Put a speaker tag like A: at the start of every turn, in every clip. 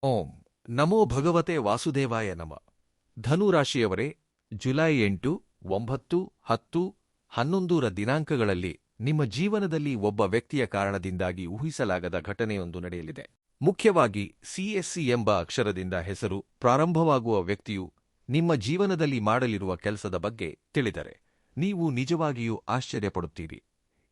A: ಓಂ ನಮೋ ಭಗವತೆ ವಾಸುದೇವಾಯ ನಮ. ಧನುರಾಶಿಯವರೇ, ಜುಲೈ 8, 9, 10, 11ರ ದಿನಾಂಕಗಳಲ್ಲಿ ನಿಮ್ಮ ಜೀವನದಲ್ಲಿ ಒಬ್ಬ ವ್ಯಕ್ತಿಯ ಕಾರಣದಿಂದಾಗಿ ಊಹಿಸಲಾಗದ ಘಟನೆಯೊಂದು ನಡೆಯಲಿದೆ. ಮುಖ್ಯವಾಗಿ CSC ಎಂಬ ಅಕ್ಷರದಿಂದ ಹೆಸರು ಪ್ರಾರಂಭವಾಗುವ ವ್ಯಕ್ತಿಯು ನಿಮ್ಮ ಜೀವನದಲ್ಲಿ ಮಾಡಲಿರುವ ಕೆಲಸದ ಬಗ್ಗೆ ತಿಳಿದರೆ ನೀವು ನಿಜವಾಗಿಯೂ ಆಶ್ಚರ್ಯಪಡುತ್ತೀರಿ.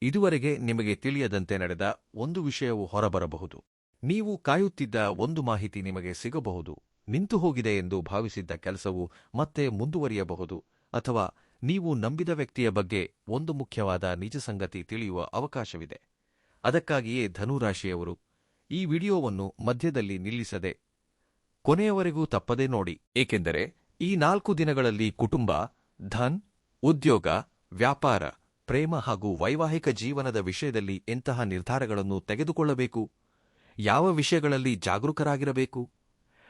A: ಇದುವರೆಗೆ ನಿಮಗೆ ತಿಳಿಯದಂತೆ ನಡೆದ ಒಂದು ವಿಷಯವು ಹೊರಬರಬಹುದು. ನೀವು ಕಾಯುತ್ತಿದ್ದ ಒಂದು ಮಾಹಿತಿ ನಿಮಗೆ ಸಿಗಬಹುದು. ನಿಂತು ಹೋಗಿದೆ ಎಂದು ಭಾವಿಸಿದ್ದ ಕೆಲಸವು ಮತ್ತೆ ಮುಂದುವರಿಯಬಹುದು. ಅಥವಾ ನೀವು ನಂಬಿದ ವ್ಯಕ್ತಿಯ ಬಗ್ಗೆ ಒಂದು ಮುಖ್ಯವಾದ ನಿಜ ಸಂಗತಿ ತಿಳಿಯುವ ಅವಕಾಶವಿದೆ. ಅದಕ್ಕಾಗಿಯೇ ಧನುರಾಶಿಯವರು ಈ ವಿಡಿಯೋವನ್ನು ಮಧ್ಯದಲ್ಲಿ ನಿಲ್ಲಿಸದೆ ಕೊನೆಯವರೆಗೂ ತಪ್ಪದೇ ನೋಡಿ. ಏಕೆಂದರೆ ಈ 4 ದಿನಗಳಲ್ಲಿ ಕುಟುಂಬ, ಧನ್, ಉದ್ಯೋಗ, ವ್ಯಾಪಾರ, ಪ್ರೇಮ ಹಾಗೂ ವೈವಾಹಿಕ ಜೀವನದ ವಿಷಯದಲ್ಲಿ ಎಂತಹ ನಿರ್ಧಾರಗಳನ್ನು ತೆಗೆದುಕೊಳ್ಳಬೇಕು, ಯಾವ ವಿಷಯಗಳಲ್ಲಿ ಜಾಗರೂಕರಾಗಿರಬೇಕು,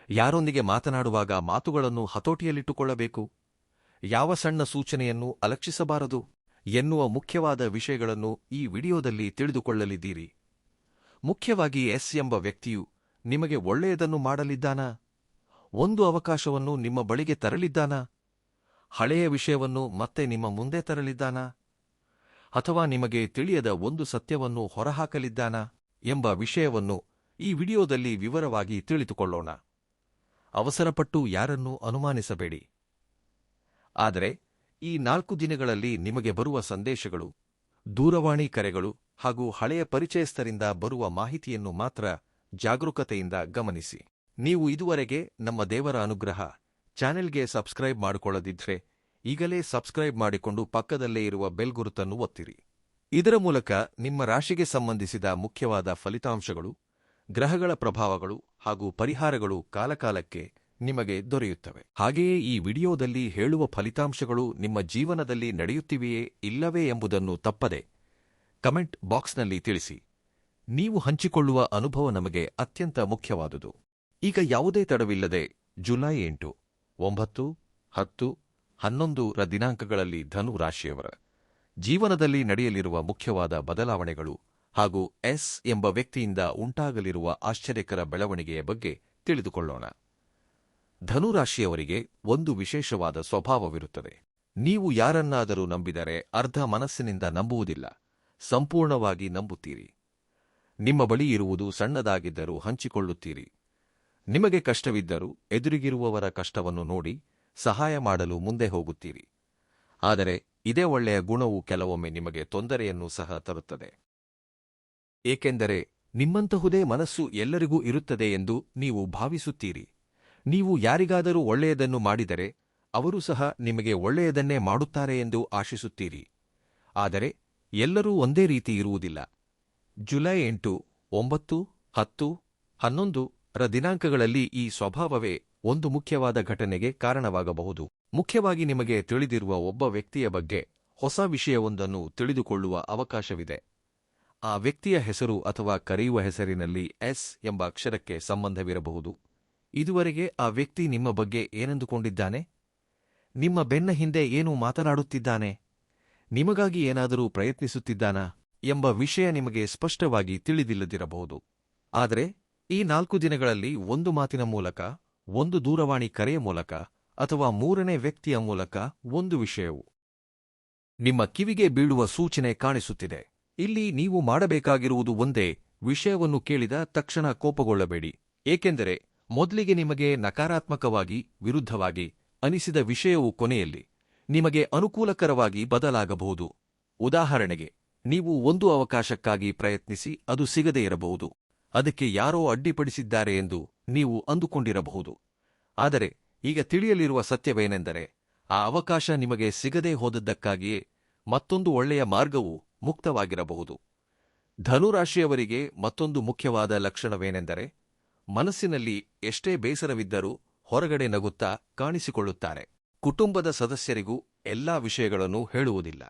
A: ಯಾರೊಂದಿಗೆ ಮಾತನಾಡುವಾಗ ಮಾತುಗಳನ್ನು ಹತೋಟಿಯಲ್ಲಿಟ್ಟುಕೊಳ್ಳಬೇಕು, ಯಾವ ಸಣ್ಣ ಸೂಚನೆಯನ್ನು ಅಲಕ್ಷಿಸಬಾರದು ಎನ್ನುವ ಮುಖ್ಯವಾದ ವಿಷಯಗಳನ್ನು ಈ ವಿಡಿಯೋದಲ್ಲಿ ತಿಳಿದುಕೊಳ್ಳಲಿದ್ದೀರಿ. ಮುಖ್ಯವಾಗಿ ಎಸ್ ಎಂಬ ವ್ಯಕ್ತಿಯು ನಿಮಗೆ ಒಳ್ಳೆಯದನ್ನು ಮಾಡಲಿದ್ದಾನಾ? ಒಂದು ಅವಕಾಶವನ್ನು ನಿಮ್ಮ ಬಳಿಗೆ ತರಲಿದ್ದಾನಾ? ಹಳೆಯ ವಿಷಯವನ್ನು ಮತ್ತೆ ನಿಮ್ಮ ಮುಂದೆ ತರಲಿದ್ದಾನಾ? ಅಥವಾ ನಿಮಗೆ ತಿಳಿಯದ ಒಂದು ಸತ್ಯವನ್ನು ಹೊರಹಾಕಲಿದ್ದಾನಾ ಎಂಬ ವಿಷಯವನ್ನು ಈ ವಿಡಿಯೋದಲ್ಲಿ ವಿವರವಾಗಿ ತಿಳಿದುಕೊಳ್ಳೋಣ. ಅವಸರಪಟ್ಟು ಯಾರನ್ನೂ ಅನುಮಾನಿಸಬೇಡಿ. ಆದರೆ ಈ 4 ದಿನಗಳಲ್ಲಿ ನಿಮಗೆ ಬರುವ ಸಂದೇಶಗಳು, ದೂರವಾಣಿ ಕರೆಗಳು ಹಾಗೂ ಹಳೆಯ ಪರಿಚಯಸ್ಥರಿಂದ ಬರುವ ಮಾಹಿತಿಯನ್ನು ಮಾತ್ರ ಜಾಗರೂಕತೆಯಿಂದ ಗಮನಿಸಿ. ನೀವು ಇದುವರೆಗೆ ನಮ್ಮ ದೇವರ ಅನುಗ್ರಹ ಚಾನೆಲ್ಗೆ ಸಬ್ಸ್ಕ್ರೈಬ್ ಮಾಡಿಕೊಳ್ಳದಿದ್ರೆ ಈಗಲೇ ಸಬ್ಸ್ಕ್ರೈಬ್ ಮಾಡಿಕೊಂಡು ಪಕ್ಕದಲ್ಲೇ ಇರುವ ಬೆಲ್ ಗುರುತನ್ನು ಒತ್ತಿರಿ. ಇದರ ಮೂಲಕ ನಿಮ್ಮ ರಾಶಿಗೆ ಸಂಬಂಧಿಸಿದ ಮುಖ್ಯವಾದ ಫಲಿತಾಂಶಗಳು, ಗ್ರಹಗಳ ಪ್ರಭಾವಗಳು ಹಾಗೂ ಪರಿಹಾರಗಳು ಕಾಲಕಾಲಕ್ಕೆ ನಿಮಗೆ ದೊರೆಯುತ್ತವೆ. ಹಾಗೆಯೇ ಈ ವಿಡಿಯೋದಲ್ಲಿ ಹೇಳುವ ಫಲಿತಾಂಶಗಳು ನಿಮ್ಮ ಜೀವನದಲ್ಲಿ ನಡೆಯುತ್ತಿವೆಯೇ ಇಲ್ಲವೇ ಎಂಬುದನ್ನು ತಪ್ಪದೆ ಕಮೆಂಟ್ ಬಾಕ್ಸ್ನಲ್ಲಿ ತಿಳಿಸಿ. ನೀವು ಹಂಚಿಕೊಳ್ಳುವ ಅನುಭವ ನಮಗೆ ಅತ್ಯಂತ ಮುಖ್ಯವಾದುದು. ಈಗ ಯಾವುದೇ ತಡವಿಲ್ಲದೆ ಜುಲೈ 8, 9, 10, 11ರ ದಿನಾಂಕಗಳಲ್ಲಿ ಧನು ರಾಶಿಯವರ ಜೀವನದಲ್ಲಿ ನಡೆಯಲಿರುವ ಮುಖ್ಯವಾದ ಬದಲಾವಣೆಗಳು ಹಾಗೂ ಎಸ್ ಎಂಬ ವ್ಯಕ್ತಿಯಿಂದ ಉಂಟಾಗಲಿರುವ ಆಶ್ಚರ್ಯಕರ ಬೆಳವಣಿಗೆಯ ಬಗ್ಗೆ ತಿಳಿದುಕೊಳ್ಳೋಣ. ಧನುರಾಶಿಯವರಿಗೆ ಒಂದು ವಿಶೇಷವಾದ ಸ್ವಭಾವವಿರುತ್ತದೆ. ನೀವು ಯಾರನ್ನಾದರೂ ನಂಬಿದರೆ ಅರ್ಧ ಮನಸ್ಸಿನಿಂದ ನಂಬುವುದಿಲ್ಲ, ಸಂಪೂರ್ಣವಾಗಿ ನಂಬುತ್ತೀರಿ. ನಿಮ್ಮ ಬಳಿ ಇರುವುದು ಸಣ್ಣದಾಗಿದ್ದರೂ ಹಂಚಿಕೊಳ್ಳುತ್ತೀರಿ. ನಿಮಗೆ ಕಷ್ಟವಿದ್ದರೂ ಎದುರಿಗಿರುವವರ ಕಷ್ಟವನ್ನು ನೋಡಿ ಸಹಾಯ ಮಾಡಲು ಮುಂದೆ ಹೋಗುತ್ತೀರಿ. ಆದರೆ ಇದೇ ಒಳ್ಳೆಯ ಗುಣವು ಕೆಲವೊಮ್ಮೆ ನಿಮಗೆ ತೊಂದರೆಯನ್ನು ಸಹ ತರುತ್ತದೆ. ಏಕೆಂದರೆ ನಿಮ್ಮಂತಹುದೇ ಮನಸ್ಸು ಎಲ್ಲರಿಗೂ ಇರುತ್ತದೆ ಎಂದು ನೀವು ಭಾವಿಸುತ್ತೀರಿ. ನೀವು ಯಾರಿಗಾದರೂ ಒಳ್ಳೆಯದನ್ನು ಮಾಡಿದರೆ ಅವರು ಸಹ ನಿಮಗೆ ಒಳ್ಳೆಯದನ್ನೇ ಮಾಡುತ್ತಾರೆ ಎಂದು ಆಶಿಸುತ್ತೀರಿ. ಆದರೆ ಎಲ್ಲರೂ ಒಂದೇ ರೀತಿ ಇರುವುದಿಲ್ಲ. ಜುಲೈ 8, 9, 10, 11ರ ದಿನಾಂಕಗಳಲ್ಲಿ ಈ ಸ್ವಭಾವವೇ ಒಂದು ಮುಖ್ಯವಾದ ಘಟನೆಗೆ ಕಾರಣವಾಗಬಹುದು. ಮುಖ್ಯವಾಗಿ ನಿಮಗೆ ತಿಳಿದಿರುವ ಒಬ್ಬ ವ್ಯಕ್ತಿಯ ಬಗ್ಗೆ ಹೊಸ ವಿಷಯವೊಂದನ್ನು ತಿಳಿದುಕೊಳ್ಳುವ ಅವಕಾಶವಿದೆ. ಆ ವ್ಯಕ್ತಿಯ ಹೆಸರು ಅಥವಾ ಕರೆಯುವ ಹೆಸರಿನಲ್ಲಿ ಎಸ್ ಎಂಬ ಅಕ್ಷರಕ್ಕೆ ಸಂಬಂಧವಿರಬಹುದು. ಇದುವರೆಗೆ ಆ ವ್ಯಕ್ತಿ ನಿಮ್ಮ ಬಗ್ಗೆ ಏನೆಂದುಕೊಂಡಿದ್ದಾನೆ? ನಿಮ್ಮ ಬೆನ್ನ ಹಿಂದೆ ಏನು ಮಾತನಾಡುತ್ತಿದ್ದಾನೆ? ನಿಮಗಾಗಿ ಏನಾದರೂ ಪ್ರಯತ್ನಿಸುತ್ತಿದ್ದಾನಾ ಎಂಬ ವಿಷಯ ನಿಮಗೆ ಸ್ಪಷ್ಟವಾಗಿ ತಿಳಿದಿಲ್ಲದಿರಬಹುದು. ಆದರೆ ಈ 4 ದಿನಗಳಲ್ಲಿ ಒಂದು ಮಾತಿನ ಮೂಲಕ, ಒಂದು ದೂರವಾಣಿ ಕರೆಯ ಮೂಲಕ ಅಥವಾ 3ನೇ ವ್ಯಕ್ತಿಯ ಮೂಲಕ ಒಂದು ವಿಷಯವು ನಿಮ್ಮ ಕಿವಿಗೆ ಬೀಳುವ ಸೂಚನೆ ಕಾಣಿಸುತ್ತಿದೆ. ಇಲ್ಲಿ ನೀವು ಮಾಡಬೇಕಾಗಿರುವುದು ಒಂದೇ: ವಿಷಯವನ್ನು ಕೇಳಿದ ತಕ್ಷಣ ಕೋಪಗೊಳ್ಳಬೇಡಿ. ಏಕೆಂದರೆ ಮೊದಲಿಗೆ ನಿಮಗೆ ನಕಾರಾತ್ಮಕವಾಗಿ, ವಿರುದ್ಧವಾಗಿ ಅನಿಸಿದ ವಿಷಯವು ಕೊನೆಯಲ್ಲಿ ನಿಮಗೆ ಅನುಕೂಲಕರವಾಗಿ ಬದಲಾಗಬಹುದು. ಉದಾಹರಣೆಗೆ, ನೀವು ಒಂದು ಅವಕಾಶಕ್ಕಾಗಿ ಪ್ರಯತ್ನಿಸಿ ಅದು ಸಿಗದೇ ಇರಬಹುದು. ಅದಕ್ಕೆ ಯಾರೋ ಅಡ್ಡಿಪಡಿಸಿದ್ದಾರೆ ಎಂದು ನೀವು ಅಂದುಕೊಂಡಿರಬಹುದು. ಆದರೆ ಈಗ ತಿಳಿಯಲಿರುವ ಸತ್ಯವೇನೆಂದರೆ, ಆ ಅವಕಾಶ ನಿಮಗೆ ಸಿಗದೇ ಹೋದದ್ದಕ್ಕಾಗಿಯೇ ಮತ್ತೊಂದು ಒಳ್ಳೆಯ ಮಾರ್ಗವು ಮುಕ್ತವಾಗಿರಬಹುದು. ಧನುರಾಶಿಯವರಿಗೆ ಮತ್ತೊಂದು ಮುಖ್ಯವಾದ ಲಕ್ಷಣವೇನೆಂದರೆ, ಮನಸ್ಸಿನಲ್ಲಿ ಎಷ್ಟೇ ಬೇಸರವಿದ್ದರೂ ಹೊರಗಡೆ ನಗುತ್ತಾ ಕಾಣಿಸಿಕೊಳ್ಳುತ್ತಾರೆ. ಕುಟುಂಬದ ಸದಸ್ಯರಿಗೂ ಎಲ್ಲಾ ವಿಷಯಗಳನ್ನು ಹೇಳುವುದಿಲ್ಲ.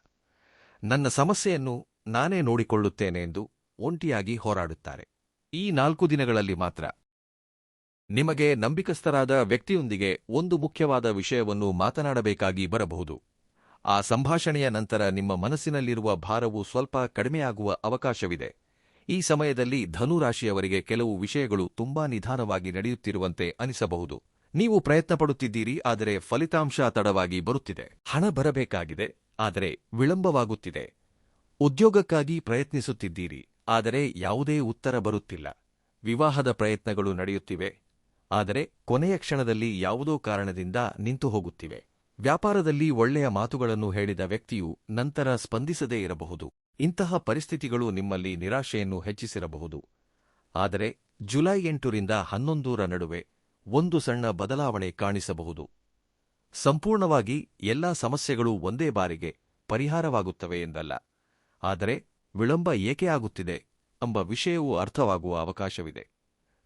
A: ನನ್ನ ಸಮಸ್ಯೆಯನ್ನು ನಾನೇ ನೋಡಿಕೊಳ್ಳುತ್ತೇನೆ ಎಂದು ಒಂಟಿಯಾಗಿ ಹೋರಾಡುತ್ತಾರೆ. ಈ 4 ದಿನಗಳಲ್ಲಿ ಮಾತ್ರ ನಿಮಗೆ ನಂಬಿಕಸ್ಥರಾದ ವ್ಯಕ್ತಿಯೊಂದಿಗೆ ಒಂದು ಮುಖ್ಯವಾದ ವಿಷಯವನ್ನು ಮಾತನಾಡಬೇಕಾಗಿ ಬರಬಹುದು. ಆ ಸಂಭಾಷಣೆಯ ನಂತರ ನಿಮ್ಮ ಮನಸ್ಸಿನಲ್ಲಿರುವ ಭಾರವು ಸ್ವಲ್ಪ ಕಡಿಮೆಯಾಗುವ ಅವಕಾಶವಿದೆ. ಈ ಸಮಯದಲ್ಲಿ ಧನುರಾಶಿಯವರಿಗೆ ಕೆಲವು ವಿಷಯಗಳು ತುಂಬಾ ನಿಧಾನವಾಗಿ ನಡೆಯುತ್ತಿರುವಂತೆ ಅನಿಸಬಹುದು. ನೀವು ಪ್ರಯತ್ನಪಡುತ್ತಿದ್ದೀರಿ, ಆದರೆ ಫಲಿತಾಂಶ ತಡವಾಗಿ ಬರುತ್ತಿದೆ. ಹಣ ಬರಬೇಕಾಗಿದೆ, ಆದರೆ ವಿಳಂಬವಾಗುತ್ತಿದೆ. ಉದ್ಯೋಗಕ್ಕಾಗಿ ಪ್ರಯತ್ನಿಸುತ್ತಿದ್ದೀರಿ, ಆದರೆ ಯಾವುದೇ ಉತ್ತರ ಬರುತ್ತಿಲ್ಲ. ವಿವಾಹದ ಪ್ರಯತ್ನಗಳು ನಡೆಯುತ್ತಿವೆ, ಆದರೆ ಕೊನೆಯ ಕ್ಷಣದಲ್ಲಿ ಯಾವುದೋ ಕಾರಣದಿಂದ ನಿಂತು ಹೋಗುತ್ತಿವೆ. ವ್ಯಾಪಾರದಲ್ಲಿ ಒಳ್ಳೆಯ ಮಾತುಗಳನ್ನು ಹೇಳಿದ ವ್ಯಕ್ತಿಯು ನಂತರ ಸ್ಪಂದಿಸದೇ ಇರಬಹುದು. ಇಂತಹ ಪರಿಸ್ಥಿತಿಗಳು ನಿಮ್ಮಲ್ಲಿ ನಿರಾಶೆಯನ್ನು ಹೆಚ್ಚಿಸಿರಬಹುದು. ಆದರೆ ಜುಲೈ 8ರಿಂದ 11ರ ನಡುವೆ ಒಂದು ಸಣ್ಣ ಬದಲಾವಣೆ ಕಾಣಿಸಬಹುದು. ಸಂಪೂರ್ಣವಾಗಿ ಎಲ್ಲಾ ಸಮಸ್ಯೆಗಳು ಒಂದೇ ಬಾರಿಗೆ ಪರಿಹಾರವಾಗುತ್ತವೆ ಎಂದಲ್ಲ, ಆದರೆ ವಿಳಂಬ ಏಕೆ ಆಗುತ್ತಿದೆ ಎಂಬ ವಿಷಯವೂ ಅರ್ಥವಾಗುವ ಅವಕಾಶವಿದೆ.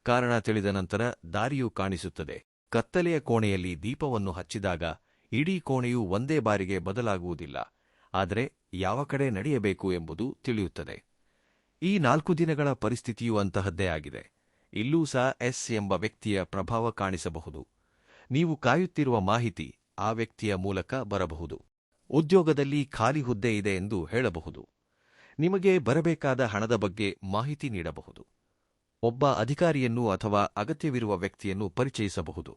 A: ಕಾರಣ ತಿಳಿದ ನಂತರ ದಾರಿಯೂ ಕಾಣಿಸುತ್ತದೆ. ಕತ್ತಲೆಯ ಕೋಣೆಯಲ್ಲಿ ದೀಪವನ್ನು ಹಚ್ಚಿದಾಗ ಇಡೀ ಕೋಣೆಯು ಒಂದೇ ಬಾರಿಗೆ ಬದಲಾಗುವುದಿಲ್ಲ, ಆದರೆ ಯಾವ ಕಡೆ ನಡೆಯಬೇಕು ಎಂಬುದು ತಿಳಿಯುತ್ತದೆ. ಈ 4 ದಿನಗಳ ಪರಿಸ್ಥಿತಿಯೂ ಅಂತಹದ್ದೇ ಆಗಿದೆ. ಇಲ್ಲೂ ಸಹ ಎಸ್ ಎಂಬ ವ್ಯಕ್ತಿಯ ಪ್ರಭಾವ ಕಾಣಿಸಬಹುದು. ನೀವು ಕಾಯುತ್ತಿರುವ ಮಾಹಿತಿ ಆ ವ್ಯಕ್ತಿಯ ಮೂಲಕ ಬರಬಹುದು. ಉದ್ಯೋಗದಲ್ಲಿ ಖಾಲಿ ಹುದ್ದೆ ಇದೆ ಎಂದು ಹೇಳಬಹುದು. ನಿಮಗೆ ಬರಬೇಕಾದ ಹಣದ ಬಗ್ಗೆ ಮಾಹಿತಿ ನೀಡಬಹುದು. ಒಬ್ಬ ಅಧಿಕಾರಿಯನ್ನು ಅಥವಾ ಅಗತ್ಯವಿರುವ ವ್ಯಕ್ತಿಯನ್ನು ಪರಿಚಯಿಸಬಹುದು,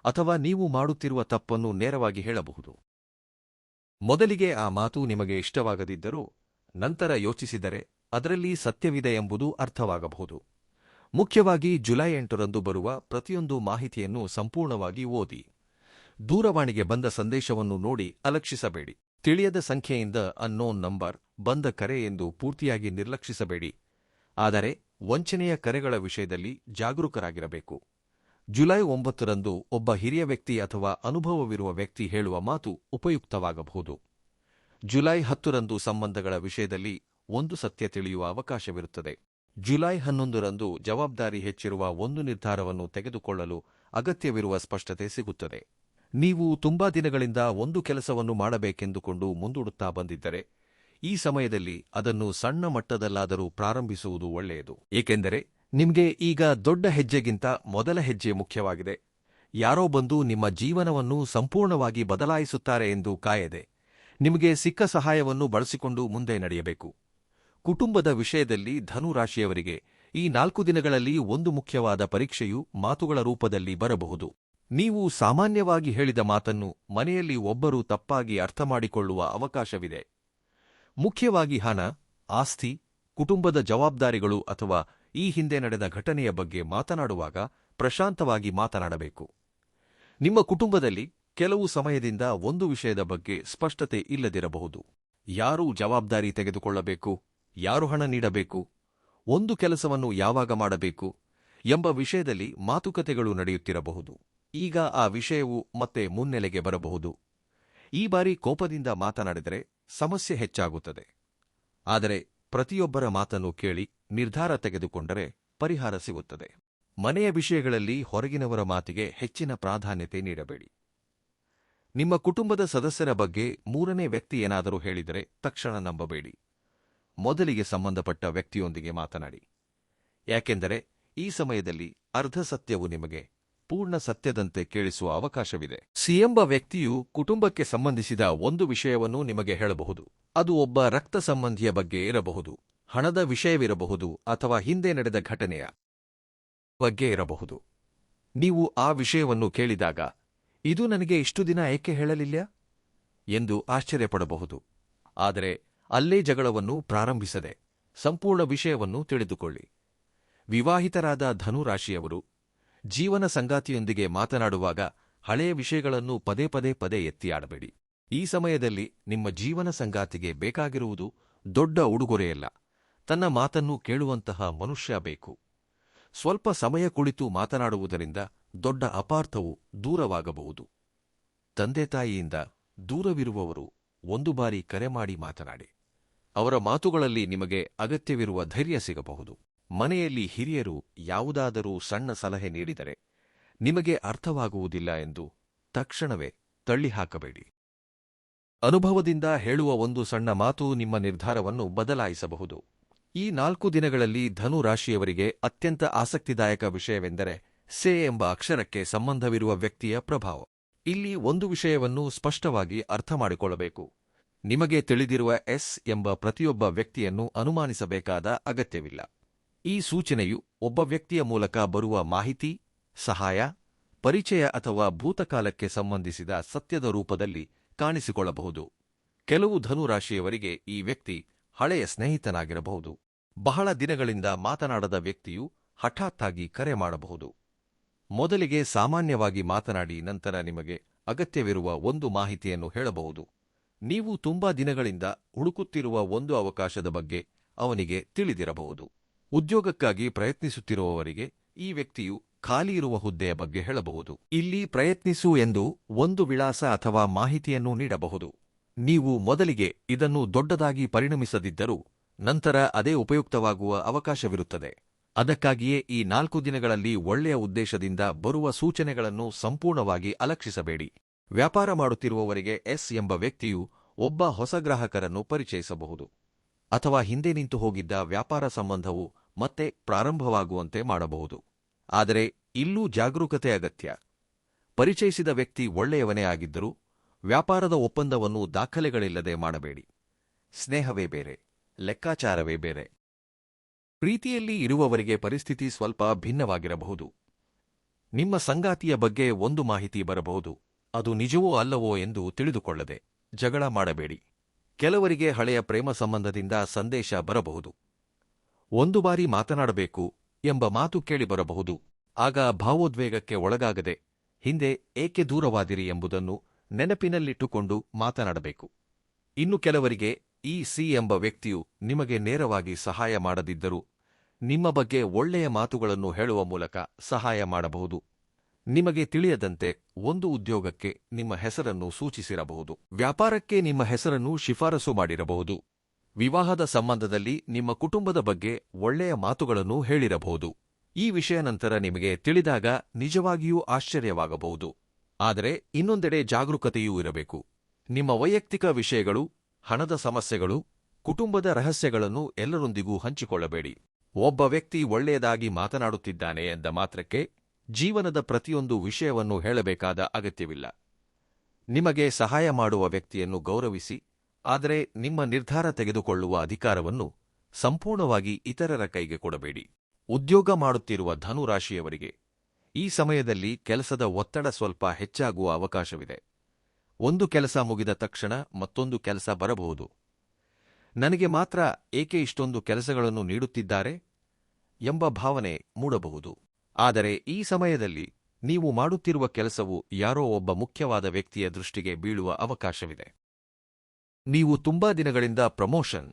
A: ಅಥವಾ ನೀವು ಮಾಡುತ್ತಿರುವ ತಪ್ಪನ್ನು ನೇರವಾಗಿ ಹೇಳಬಹುದು. ಮೊದಲಿಗೆ ಆ ಮಾತು ನಿಮಗೆ ಇಷ್ಟವಾಗದಿದ್ದರೂ ನಂತರ ಯೋಚಿಸಿದರೆ ಅದರಲ್ಲಿ ಸತ್ಯವಿದೆ ಎಂಬುದು ಅರ್ಥವಾಗಬಹುದು. ಮುಖ್ಯವಾಗಿ ಜುಲೈ 8ರಂದು ಬರುವ ಪ್ರತಿಯೊಂದು ಮಾಹಿತಿಯನ್ನು ಸಂಪೂರ್ಣವಾಗಿ ಓದಿ. ದೂರವಾಣಿಗೆ ಬಂದ ಸಂದೇಶವನ್ನು ನೋಡಿ ಅಲಕ್ಷಿಸಬೇಡಿ. ತಿಳಿಯದ ಸಂಖ್ಯೆಯಿಂದ ಅನ್ನೋನ್ ನಂಬರ್ ಬಂದ ಕರೆ ಎಂದು ಪೂರ್ತಿಯಾಗಿ ನಿರ್ಲಕ್ಷಿಸಬೇಡಿ. ಆದರೆ ವಂಚನೆಯ ಕರೆಗಳ ವಿಷಯದಲ್ಲಿ ಜಾಗರೂಕರಾಗಿರಬೇಕು. ಜುಲೈ 9ರಂದು ಒಬ್ಬ ಹಿರಿಯ ವ್ಯಕ್ತಿ ಅಥವಾ ಅನುಭವವಿರುವ ವ್ಯಕ್ತಿ ಹೇಳುವ ಮಾತು ಉಪಯುಕ್ತವಾಗಬಹುದು. ಜುಲೈ 10ರಂದು ಸಂಬಂಧಗಳ ವಿಷಯದಲ್ಲಿ ಒಂದು ಸತ್ಯ ತಿಳಿಯುವ ಅವಕಾಶವಿರುತ್ತದೆ. ಜುಲೈ 11ರಂದು ಜವಾಬ್ದಾರಿ ಹೆಚ್ಚಿರುವ ಒಂದು ನಿರ್ಧಾರವನ್ನು ತೆಗೆದುಕೊಳ್ಳಲು ಅಗತ್ಯವಿರುವ ಸ್ಪಷ್ಟತೆ ಸಿಗುತ್ತದೆ. ನೀವು ತುಂಬಾ ದಿನಗಳಿಂದ ಒಂದು ಕೆಲಸವನ್ನು ಮಾಡಬೇಕೆಂದುಕೊಂಡು ಮುಂದೂಡುತ್ತಾ ಬಂದಿದ್ದರೆ ಈ ಸಮಯದಲ್ಲಿ ಅದನ್ನು ಸಣ್ಣ ಮಟ್ಟದಲ್ಲಾದರೂ ಪ್ರಾರಂಭಿಸುವುದು ಒಳ್ಳೆಯದು. ಏಕೆಂದರೆ ನಿಮಗೆ ಈಗ ದೊಡ್ಡ ಹೆಜ್ಜೆಗಿಂತ ಮೊದಲ ಹೆಜ್ಜೆ ಮುಖ್ಯವಾಗಿದೆ. ಯಾರೋ ಬಂದು ನಿಮ್ಮ ಜೀವನವನ್ನು ಸಂಪೂರ್ಣವಾಗಿ ಬದಲಾಯಿಸುತ್ತಾರೆ ಎಂದು ಕಾಯದೆ, ನಿಮಗೆ ಸಿಕ್ಕ ಸಹಾಯವನ್ನು ಬಳಸಿಕೊಂಡು ಮುಂದೆ ನಡೆಯಬೇಕು. ಕುಟುಂಬದ ವಿಷಯದಲ್ಲಿ ಧನುರಾಶಿಯವರಿಗೆ ಈ 4 ದಿನಗಳಲ್ಲಿ ಒಂದು ಮುಖ್ಯವಾದ ಪರೀಕ್ಷೆಯು ಮಾತುಗಳ ರೂಪದಲ್ಲಿ ಬರಬಹುದು. ನೀವು ಸಾಮಾನ್ಯವಾಗಿ ಹೇಳಿದ ಮಾತನ್ನು ಮನೆಯಲ್ಲಿ ಒಬ್ಬರು ತಪ್ಪಾಗಿ ಅರ್ಥಮಾಡಿಕೊಳ್ಳುವ ಅವಕಾಶವಿದೆ. ಮುಖ್ಯವಾಗಿ ಹಣ, ಆಸ್ತಿ, ಕುಟುಂಬದ ಜವಾಬ್ದಾರಿಗಳು ಅಥವಾ ಈ ಹಿಂದೆ ನಡೆದ ಘಟನೆಯ ಬಗ್ಗೆ ಮಾತನಾಡುವಾಗ ಪ್ರಶಾಂತವಾಗಿ ಮಾತನಾಡಬೇಕು. ನಿಮ್ಮ ಕುಟುಂಬದಲ್ಲಿ ಕೆಲವು ಸಮಯದಿಂದ ಒಂದು ವಿಷಯದ ಬಗ್ಗೆ ಸ್ಪಷ್ಟತೆ ಇಲ್ಲದಿರಬಹುದು. ಯಾರು ಜವಾಬ್ದಾರಿ ತೆಗೆದುಕೊಳ್ಳಬೇಕು, ಯಾರು ಹಣ ನೀಡಬೇಕು, ಒಂದು ಕೆಲಸವನ್ನು ಯಾವಾಗ ಮಾಡಬೇಕು ಎಂಬ ವಿಷಯದಲ್ಲಿ ಮಾತುಕತೆಗಳು ನಡೆಯುತ್ತಿರಬಹುದು. ಈಗ ಆ ವಿಷಯವು ಮತ್ತೆ ಮುನ್ನೆಲೆಗೆ ಬರಬಹುದು. ಈ ಬಾರಿ ಕೋಪದಿಂದ ಮಾತನಾಡಿದರೆ ಸಮಸ್ಯೆ ಹೆಚ್ಚಾಗುತ್ತದೆ. ಆದರೆ ಪ್ರತಿಯೊಬ್ಬರ ಮಾತನ್ನು ಕೇಳಿ ನಿರ್ಧಾರ ತೆಗೆದುಕೊಂಡರೆ ಪರಿಹಾರ ಸಿಗುತ್ತದೆ. ಮನೆಯ ವಿಷಯಗಳಲ್ಲಿ ಹೊರಗಿನವರ ಮಾತಿಗೆ ಹೆಚ್ಚಿನ ಪ್ರಾಧಾನ್ಯತೆ ನೀಡಬೇಡಿ. ನಿಮ್ಮ ಕುಟುಂಬದ ಸದಸ್ಯರ ಬಗ್ಗೆ ಮೂರನೇ ವ್ಯಕ್ತಿ ಏನಾದರೂ ಹೇಳಿದರೆ ತಕ್ಷಣ ನಂಬಬೇಡಿ. ಮೊದಲಿಗೆ ಸಂಬಂಧಪಟ್ಟ ವ್ಯಕ್ತಿಯೊಂದಿಗೆ ಮಾತನಾಡಿ. ಯಾಕೆಂದರೆ ಈ ಸಮಯದಲ್ಲಿ ಅರ್ಧ ಸತ್ಯವು ನಿಮಗೆ ಪೂರ್ಣ ಸತ್ಯದಂತೆ ಕೇಳಿಸುವ ಅವಕಾಶವಿದೆ. ಎಂಬ ವ್ಯಕ್ತಿಯು ಕುಟುಂಬಕ್ಕೆ ಸಂಬಂಧಿಸಿದ ಒಂದು ವಿಷಯವನ್ನು ನಿಮಗೆ ಹೇಳಬಹುದು. ಅದು ಒಬ್ಬ ರಕ್ತ ಸಂಬಂಧಿಯ ಬಗ್ಗೆ ಇರಬಹುದು, ಹಣದ ವಿಷಯವಿರಬಹುದು, ಅಥವಾ ಹಿಂದೆ ನಡೆದ ಘಟನೆಯ ಬಗ್ಗೆ ಇರಬಹುದು. ನೀವು ಆ ವಿಷಯವನ್ನು ಕೇಳಿದಾಗ ಇದು ನನಗೆ ಇಷ್ಟು ದಿನ ಏಕೆ ಹೇಳಲಿಲ್ಲ ಎಂದು ಆಶ್ಚರ್ಯಪಡಬಹುದು. ಆದರೆ ಅಲ್ಲೇ ಜಗಳವನ್ನು ಪ್ರಾರಂಭಿಸದೆ ಸಂಪೂರ್ಣ ವಿಷಯವನ್ನು ತಿಳಿದುಕೊಳ್ಳಿ. ವಿವಾಹಿತರಾದ ಧನುರಾಶಿಯವರು ಜೀವನ ಸಂಗಾತಿಯೊಂದಿಗೆ ಮಾತನಾಡುವಾಗ ಹಳೆಯ ವಿಷಯಗಳನ್ನು ಪದೇ ಎತ್ತಿ ಆಡಬೇಡಿ. ಈ ಸಮಯದಲ್ಲಿ ನಿಮ್ಮ ಜೀವನ ಸಂಗಾತಿಗೆ ಬೇಕಾಗಿರುವುದು ದೊಡ್ಡ ಉಡುಗೊರೆಯಲ್ಲ, ತನ್ನ ಮಾತನ್ನು ಕೇಳುವಂತಹ ಮನುಷ್ಯ ಬೇಕು. ಸ್ವಲ್ಪ ಸಮಯ ಕುಳಿತು ಮಾತನಾಡುವುದರಿಂದ ದೊಡ್ಡ ಅಪಾರ್ಥವು ದೂರವಾಗಬಹುದು. ತಂದೆ ತಾಯಿಯಿಂದ ದೂರವಿರುವವರು ಒಂದು ಬಾರಿ ಕರೆ ಮಾಡಿ ಮಾತನಾಡಿ. ಅವರ ಮಾತುಗಳಲ್ಲಿ ನಿಮಗೆ ಅಗತ್ಯವಿರುವ ಧೈರ್ಯ ಸಿಗಬಹುದು. ಮನೆಯಲ್ಲಿ ಹಿರಿಯರು ಯಾವುದಾದರೂ ಸಣ್ಣ ಸಲಹೆ ನೀಡಿದರೆ ನಿಮಗೆ ಅರ್ಥವಾಗುವುದಿಲ್ಲ ಎಂದು ತಕ್ಷಣವೇ ತಳ್ಳಿಹಾಕಬೇಡಿ. ಅನುಭವದಿಂದ ಹೇಳುವ ಒಂದು ಸಣ್ಣ ಮಾತು ನಿಮ್ಮ ನಿರ್ಧಾರವನ್ನು ಬದಲಾಯಿಸಬಹುದು. ಈ 4 ದಿನಗಳಲ್ಲಿ ಧನು ರಾಶಿಯವರಿಗೆ ಅತ್ಯಂತ ಆಸಕ್ತಿದಾಯಕ ವಿಷಯವೆಂದರೆ ಸೆ ಎಂಬ ಅಕ್ಷರಕ್ಕೆ ಸಂಬಂಧವಿರುವ ವ್ಯಕ್ತಿಯ ಪ್ರಭಾವ. ಇಲ್ಲಿ ಒಂದು ವಿಷಯವನ್ನು ಸ್ಪಷ್ಟವಾಗಿ ಅರ್ಥಮಾಡಿಕೊಳ್ಳಬೇಕು. ನಿಮಗೆ ತಿಳಿದಿರುವ ಎಸ್ ಎಂಬ ಪ್ರತಿಯೊಬ್ಬ ವ್ಯಕ್ತಿಯನ್ನು ಅನುಮಾನಿಸಬೇಕಾದ ಅಗತ್ಯವಿಲ್ಲ. ಈ ಸೂಚನೆಯು ಒಬ್ಬ ವ್ಯಕ್ತಿಯ ಮೂಲಕ ಬರುವ ಮಾಹಿತಿ, ಸಹಾಯ, ಪರಿಚಯ ಅಥವಾ ಭೂತಕಾಲಕ್ಕೆ ಸಂಬಂಧಿಸಿದ ಸತ್ಯದ ರೂಪದಲ್ಲಿ ಕಾಣಿಸಿಕೊಳ್ಳಬಹುದು. ಕೆಲವು ಧನುರಾಶಿಯವರಿಗೆ ಈ ವ್ಯಕ್ತಿ ಹಳೆಯ ಸ್ನೇಹಿತನಾಗಿರಬಹುದು. ಬಹಳ ದಿನಗಳಿಂದ ಮಾತನಾಡದ ವ್ಯಕ್ತಿಯು ಹಠಾತ್ತಾಗಿ ಕರೆ ಮಾಡಬಹುದು. ಮೊದಲಿಗೆ ಸಾಮಾನ್ಯವಾಗಿ ಮಾತನಾಡಿ ನಂತರ ನಿಮಗೆ ಅಗತ್ಯವಿರುವ ಒಂದು ಮಾಹಿತಿಯನ್ನು ಹೇಳಬಹುದು. ನೀವು ತುಂಬಾ ದಿನಗಳಿಂದ ಹುಡುಕುತ್ತಿರುವ ಒಂದು ಅವಕಾಶದ ಬಗ್ಗೆ ಅವನಿಗೆ ತಿಳಿದಿರಬಹುದು. ಉದ್ಯೋಗಕ್ಕಾಗಿ ಪ್ರಯತ್ನಿಸುತ್ತಿರುವವರಿಗೆ ಈ ವ್ಯಕ್ತಿಯು ಖಾಲಿಯಿರುವ ಹುದ್ದೆಯ ಬಗ್ಗೆ ಹೇಳಬಹುದು. ಇಲ್ಲಿ ಪ್ರಯತ್ನಿಸು ಎಂದು ಒಂದು ವಿಳಾಸ ಅಥವಾ ಮಾಹಿತಿಯನ್ನು ನೀಡಬಹುದು. ನೀವು ಮೊದಲಿಗೆ ಇದನ್ನು ದೊಡ್ಡದಾಗಿ ಪರಿಣಮಿಸದಿದ್ದರೂ ನಂತರ ಅದೇ ಉಪಯುಕ್ತವಾಗುವ ಅವಕಾಶವಿರುತ್ತದೆ. ಅದಕ್ಕಾಗಿಯೇ ಈ 4 ದಿನಗಳಲ್ಲಿ ಒಳ್ಳೆಯ ಉದ್ದೇಶದಿಂದ ಬರುವ ಸೂಚನೆಗಳನ್ನು ಸಂಪೂರ್ಣವಾಗಿ ಅಲಕ್ಷಿಸಬೇಡಿ. ವ್ಯಾಪಾರ ಮಾಡುತ್ತಿರುವವರಿಗೆ ಎಸ್ ಎಂಬ ವ್ಯಕ್ತಿಯು ಒಬ್ಬ ಹೊಸ ಗ್ರಾಹಕರನ್ನು ಪರಿಚಯಿಸಬಹುದು ಅಥವಾ ಹಿಂದೆ ನಿಂತು ಹೋಗಿದ್ದ ವ್ಯಾಪಾರ ಸಂಬಂಧವು ಮತ್ತೆ ಪ್ರಾರಂಭವಾಗುವಂತೆ ಮಾಡಬಹುದು. ಆದರೆ ಇಲ್ಲೂ ಜಾಗರೂಕತೆ ಅಗತ್ಯ. ಪರಿಚಯಿಸಿದ ವ್ಯಕ್ತಿ ಒಳ್ಳೆಯವನೇ ಆಗಿದ್ದರೂ ವ್ಯಾಪಾರದ ಒಪ್ಪಂದವನ್ನು ದಾಖಲೆಗಳಿಲ್ಲದೆ ಮಾಡಬೇಡಿ. ಸ್ನೇಹವೇ ಬೇರೆ, ಲೆಕ್ಕಾಚಾರವೇ ಬೇರೆ. ಪ್ರೀತಿಯಲ್ಲಿ ಇರುವವರಿಗೆ ಪರಿಸ್ಥಿತಿ ಸ್ವಲ್ಪ ಭಿನ್ನವಾಗಿರಬಹುದು. ನಿಮ್ಮ ಸಂಗಾತಿಯ ಬಗ್ಗೆ ಒಂದು ಮಾಹಿತಿ ಬರಬಹುದು. ಅದು ನಿಜವೋ ಅಲ್ಲವೋ ಎಂದು ತಿಳಿದುಕೊಳ್ಳದೆ ಜಗಳ ಮಾಡಬೇಡಿ. ಕೆಲವರಿಗೆ ಹಳೆಯ ಪ್ರೇಮ ಸಂಬಂಧದಿಂದ ಸಂದೇಶ ಬರಬಹುದು. ಒಂದು ಬಾರಿ ಮಾತನಾಡಬೇಕು ಎಂಬ ಮಾತು ಕೇಳಿಬರಬಹುದು. ಆಗ ಭಾವೋದ್ವೇಗಕ್ಕೆ ಒಳಗಾಗದೆ ಹಿಂದೆ ಏಕೆ ದೂರವಾದಿರಿ ಎಂಬುದನ್ನು ನೆನಪಿನಲ್ಲಿಟ್ಟುಕೊಂಡು ಮಾತನಾಡಬೇಕು. ಇನ್ನು ಕೆಲವರಿಗೆ ಈ ಸಿ ಎಂಬ ವ್ಯಕ್ತಿಯು ನಿಮಗೆ ನೇರವಾಗಿ ಸಹಾಯ ಮಾಡದಿದ್ದರೂ ನಿಮ್ಮ ಬಗ್ಗೆ ಒಳ್ಳೆಯ ಮಾತುಗಳನ್ನು ಹೇಳುವ ಮೂಲಕ ಸಹಾಯ ಮಾಡಬಹುದು. ನಿಮಗೆ ತಿಳಿಯದಂತೆ ಒಂದು ಉದ್ಯೋಗಕ್ಕೆ ನಿಮ್ಮ ಹೆಸರನ್ನು ಸೂಚಿಸಿರಬಹುದು. ವ್ಯಾಪಾರಕ್ಕೆ ನಿಮ್ಮ ಹೆಸರನ್ನು ಶಿಫಾರಸು ಮಾಡಿರಬಹುದು. ವಿವಾಹದ ಸಂಬಂಧದಲ್ಲಿ ನಿಮ್ಮ ಕುಟುಂಬದ ಬಗ್ಗೆ ಒಳ್ಳೆಯ ಮಾತುಗಳನ್ನು ಹೇಳಿರಬಹುದು. ಈ ವಿಷಯ ನಂತರ ನಿಮಗೆ ತಿಳಿದಾಗ ನಿಜವಾಗಿಯೂ ಆಶ್ಚರ್ಯವಾಗಬಹುದು. ಆದರೆ ಇನ್ನೊಂದೆಡೆ ಜಾಗರೂಕತೆಯೂ ಇರಬೇಕು. ನಿಮ್ಮ ವೈಯಕ್ತಿಕ ವಿಷಯಗಳು, ಹಣದ ಸಮಸ್ಯೆಗಳು, ಕುಟುಂಬದ ರಹಸ್ಯಗಳನ್ನು ಎಲ್ಲರೊಂದಿಗೂ ಹಂಚಿಕೊಳ್ಳಬೇಡಿ. ಒಬ್ಬ ವ್ಯಕ್ತಿ ಒಳ್ಳೆಯದಾಗಿ ಮಾತನಾಡುತ್ತಿದ್ದಾನೆ ಎಂದ ಮಾತ್ರಕ್ಕೆ ಜೀವನದ ಪ್ರತಿಯೊಂದು ವಿಷಯವನ್ನು ಹೇಳಬೇಕಾದ ಅಗತ್ಯವಿಲ್ಲ. ನಿಮಗೆ ಸಹಾಯ ಮಾಡುವ ವ್ಯಕ್ತಿಯನ್ನು ಗೌರವಿಸಿ, ಆದರೆ ನಿಮ್ಮ ನಿರ್ಧಾರ ತೆಗೆದುಕೊಳ್ಳುವ ಅಧಿಕಾರವನ್ನು ಸಂಪೂರ್ಣವಾಗಿ ಇತರರ ಕೈಗೆ ಕೊಡಬೇಡಿ. ಉದ್ಯೋಗ ಮಾಡುತ್ತಿರುವ ಧನುರಾಶಿಯವರಿಗೆ ಈ ಸಮಯದಲ್ಲಿ ಕೆಲಸದ ಒತ್ತಡ ಸ್ವಲ್ಪ ಹೆಚ್ಚಾಗುವ ಅವಕಾಶವಿದೆ. ಒಂದು ಕೆಲಸ ಮುಗಿದ ತಕ್ಷಣ ಮತ್ತೊಂದು ಕೆಲಸ ಬರಬಹುದು. ನನಗೆ ಮಾತ್ರ ಏಕೆ ಇಷ್ಟೊಂದು ಕೆಲಸಗಳನ್ನು ನೀಡುತ್ತಿದ್ದಾರೆ ಎಂಬ ಭಾವನೆ ಮೂಡಬಹುದು. ಆದರೆ ಈ ಸಮಯದಲ್ಲಿ ನೀವು ಮಾಡುತ್ತಿರುವ ಕೆಲಸವು ಯಾರೋ ಒಬ್ಬ ಮುಖ್ಯವಾದ ವ್ಯಕ್ತಿಯ ದೃಷ್ಟಿಗೆ ಬೀಳುವ ಅವಕಾಶವಿದೆ. ನೀವು ತುಂಬಾ ದಿನಗಳಿಂದ ಪ್ರಮೋಷನ್,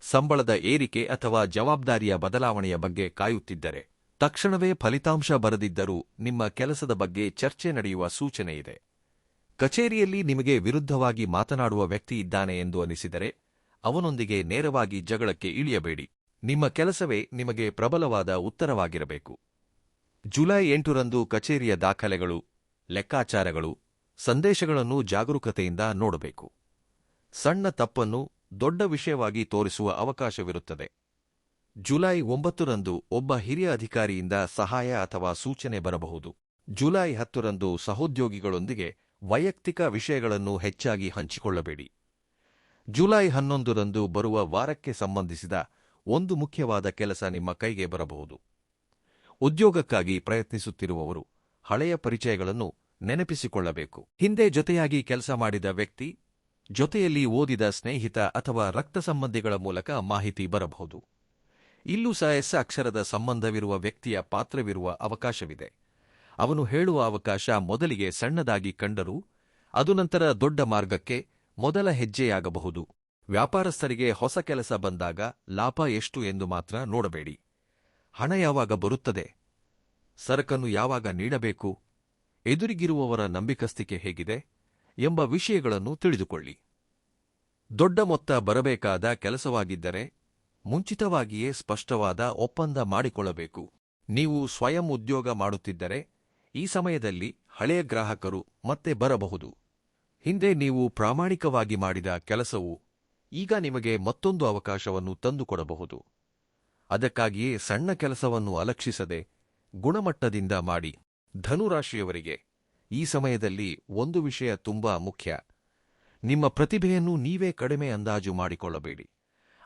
A: ಸಂಬಳದ ಏರಿಕೆ ಅಥವಾ ಜವಾಬ್ದಾರಿಯ ಬದಲಾವಣೆಯ ಬಗ್ಗೆ ಕಾಯುತ್ತಿದ್ದರೆ ತಕ್ಷಣವೇ ಫಲಿತಾಂಶ ಬರದಿದ್ದರೂ ನಿಮ್ಮ ಕೆಲಸದ ಬಗ್ಗೆ ಚರ್ಚೆ ನಡೆಯುವ ಸೂಚನೆಯಿದೆ. ಕಚೇರಿಯಲ್ಲಿ ನಿಮಗೆ ವಿರುದ್ಧವಾಗಿ ಮಾತನಾಡುವ ವ್ಯಕ್ತಿ ಇದ್ದಾನೆ ಎಂದು ಅನಿಸಿದರೆ ಅವನೊಂದಿಗೆ ನೇರವಾಗಿ ಜಗಳಕ್ಕೆ ಇಳಿಯಬೇಡಿ. ನಿಮ್ಮ ಕೆಲಸವೇ ನಿಮಗೆ ಪ್ರಬಲವಾದ ಉತ್ತರವಾಗಿರಬೇಕು. ಜುಲೈ 8ರಂದು ಕಚೇರಿಯ ದಾಖಲೆಗಳು, ಲೆಕ್ಕಾಚಾರಗಳು, ಸಂದೇಶಗಳನ್ನು ಜಾಗರೂಕತೆಯಿಂದ ನೋಡಬೇಕು. ಸಣ್ಣ ತಪ್ಪನ್ನು ದೊಡ್ಡ ವಿಷಯವಾಗಿ ತೋರಿಸುವ ಅವಕಾಶವಿರುತ್ತದೆ. ಜುಲೈ 9ರಂದು ಒಬ್ಬ ಹಿರಿಯ ಅಧಿಕಾರಿಯಿಂದ ಸಹಾಯ ಅಥವಾ ಸೂಚನೆ ಬರಬಹುದು. ಜುಲೈ 10ರಂದು ಸಹೋದ್ಯೋಗಿಗಳೊಂದಿಗೆ ವೈಯಕ್ತಿಕ ವಿಷಯಗಳನ್ನು ಹೆಚ್ಚಾಗಿ ಹಂಚಿಕೊಳ್ಳಬೇಡಿ. ಜುಲೈ 11ರಂದು ಬರುವ ವಾರಕ್ಕೆ ಸಂಬಂಧಿಸಿದ ಒಂದು ಮುಖ್ಯವಾದ ಕೆಲಸ ನಿಮ್ಮ ಕೈಗೆ ಬರಬಹುದು. ಉದ್ಯೋಗಕ್ಕಾಗಿ ಪ್ರಯತ್ನಿಸುತ್ತಿರುವವರು ಹಳೆಯ ಪರಿಚಯಗಳನ್ನು ನೆನಪಿಸಿಕೊಳ್ಳಬೇಕು. ಹಿಂದೆ ಜೊತೆಯಾಗಿ ಕೆಲಸ ಮಾಡಿದ ವ್ಯಕ್ತಿ, ಜೊತೆಯಲ್ಲಿ ಓದಿದ ಸ್ನೇಹಿತ ಅಥವಾ ರಕ್ತ ಸಂಬಂಧಿಗಳ ಮೂಲಕ ಮಾಹಿತಿ ಬರಬಹುದು. ಇಲ್ಲೂ ಸಹ ಎಸ್ ಅಕ್ಷರದ ಸಂಬಂಧವಿರುವ ವ್ಯಕ್ತಿಯ ಪಾತ್ರವಿರುವ ಅವಕಾಶವಿದೆ. ಅವನು ಹೇಳುವ ಅವಕಾಶ ಮೊದಲಿಗೆ ಸಣ್ಣದಾಗಿ ಕಂಡರೂ ಅದು ನಂತರ ದೊಡ್ಡ ಮಾರ್ಗಕ್ಕೆ ಮೊದಲ ಹೆಜ್ಜೆಯಾಗಬಹುದು. ವ್ಯಾಪಾರಸ್ಥರಿಗೆ ಹೊಸ ಕೆಲಸ ಬಂದಾಗ ಲಾಭ ಎಷ್ಟು ಎಂದು ಮಾತ್ರ ನೋಡಬೇಡಿ. ಹಣ ಯಾವಾಗ ಬರುತ್ತದೆ, ಸರಕನ್ನು ಯಾವಾಗ ನೀಡಬೇಕು, ಎದುರಿಗಿರುವವರ ನಂಬಿಕಸ್ತಿಕೆ ಹೇಗಿದೆ ಎಂಬ ವಿಷಯಗಳನ್ನು ತಿಳಿದುಕೊಳ್ಳಿ. ದೊಡ್ಡ ಮೊತ್ತ ಬರಬೇಕಾದ ಕೆಲಸವಾಗಿದ್ದರೆ ಮುಂಚಿತವಾಗಿಯೇ ಸ್ಪಷ್ಟವಾದ ಒಪ್ಪಂದ ಮಾಡಿಕೊಳ್ಳಬೇಕು. ನೀವು ಸ್ವಯಂ ಉದ್ಯೋಗ ಮಾಡುತ್ತಿದ್ದರೆ ಈ ಸಮಯದಲ್ಲಿ ಹಳೆಯ ಗ್ರಾಹಕರು ಮತ್ತೆ ಬರಬಹುದು. ಹಿಂದೆ ನೀವು ಪ್ರಾಮಾಣಿಕವಾಗಿ ಮಾಡಿದ ಕೆಲಸವು ಈಗ ನಿಮಗೆ ಮತ್ತೊಂದು ಅವಕಾಶವನ್ನು ತಂದುಕೊಡಬಹುದು. ಅದಕ್ಕಾಗಿಯೇ ಸಣ್ಣ ಕೆಲಸವನ್ನು ಅಲಕ್ಷಿಸದೆ ಗುಣಮಟ್ಟದಿಂದ ಮಾಡಿ. ಧನುರಾಶಿಯವರಿಗೆ ಈ ಸಮಯದಲ್ಲಿ ಒಂದು ವಿಷಯ ತುಂಬಾ ಮುಖ್ಯ. ನಿಮ್ಮ ಪ್ರತಿಭೆಯನ್ನು ನೀವೇ ಕಡಿಮೆ ಅಂದಾಜು ಮಾಡಿಕೊಳ್ಳಬೇಡಿ.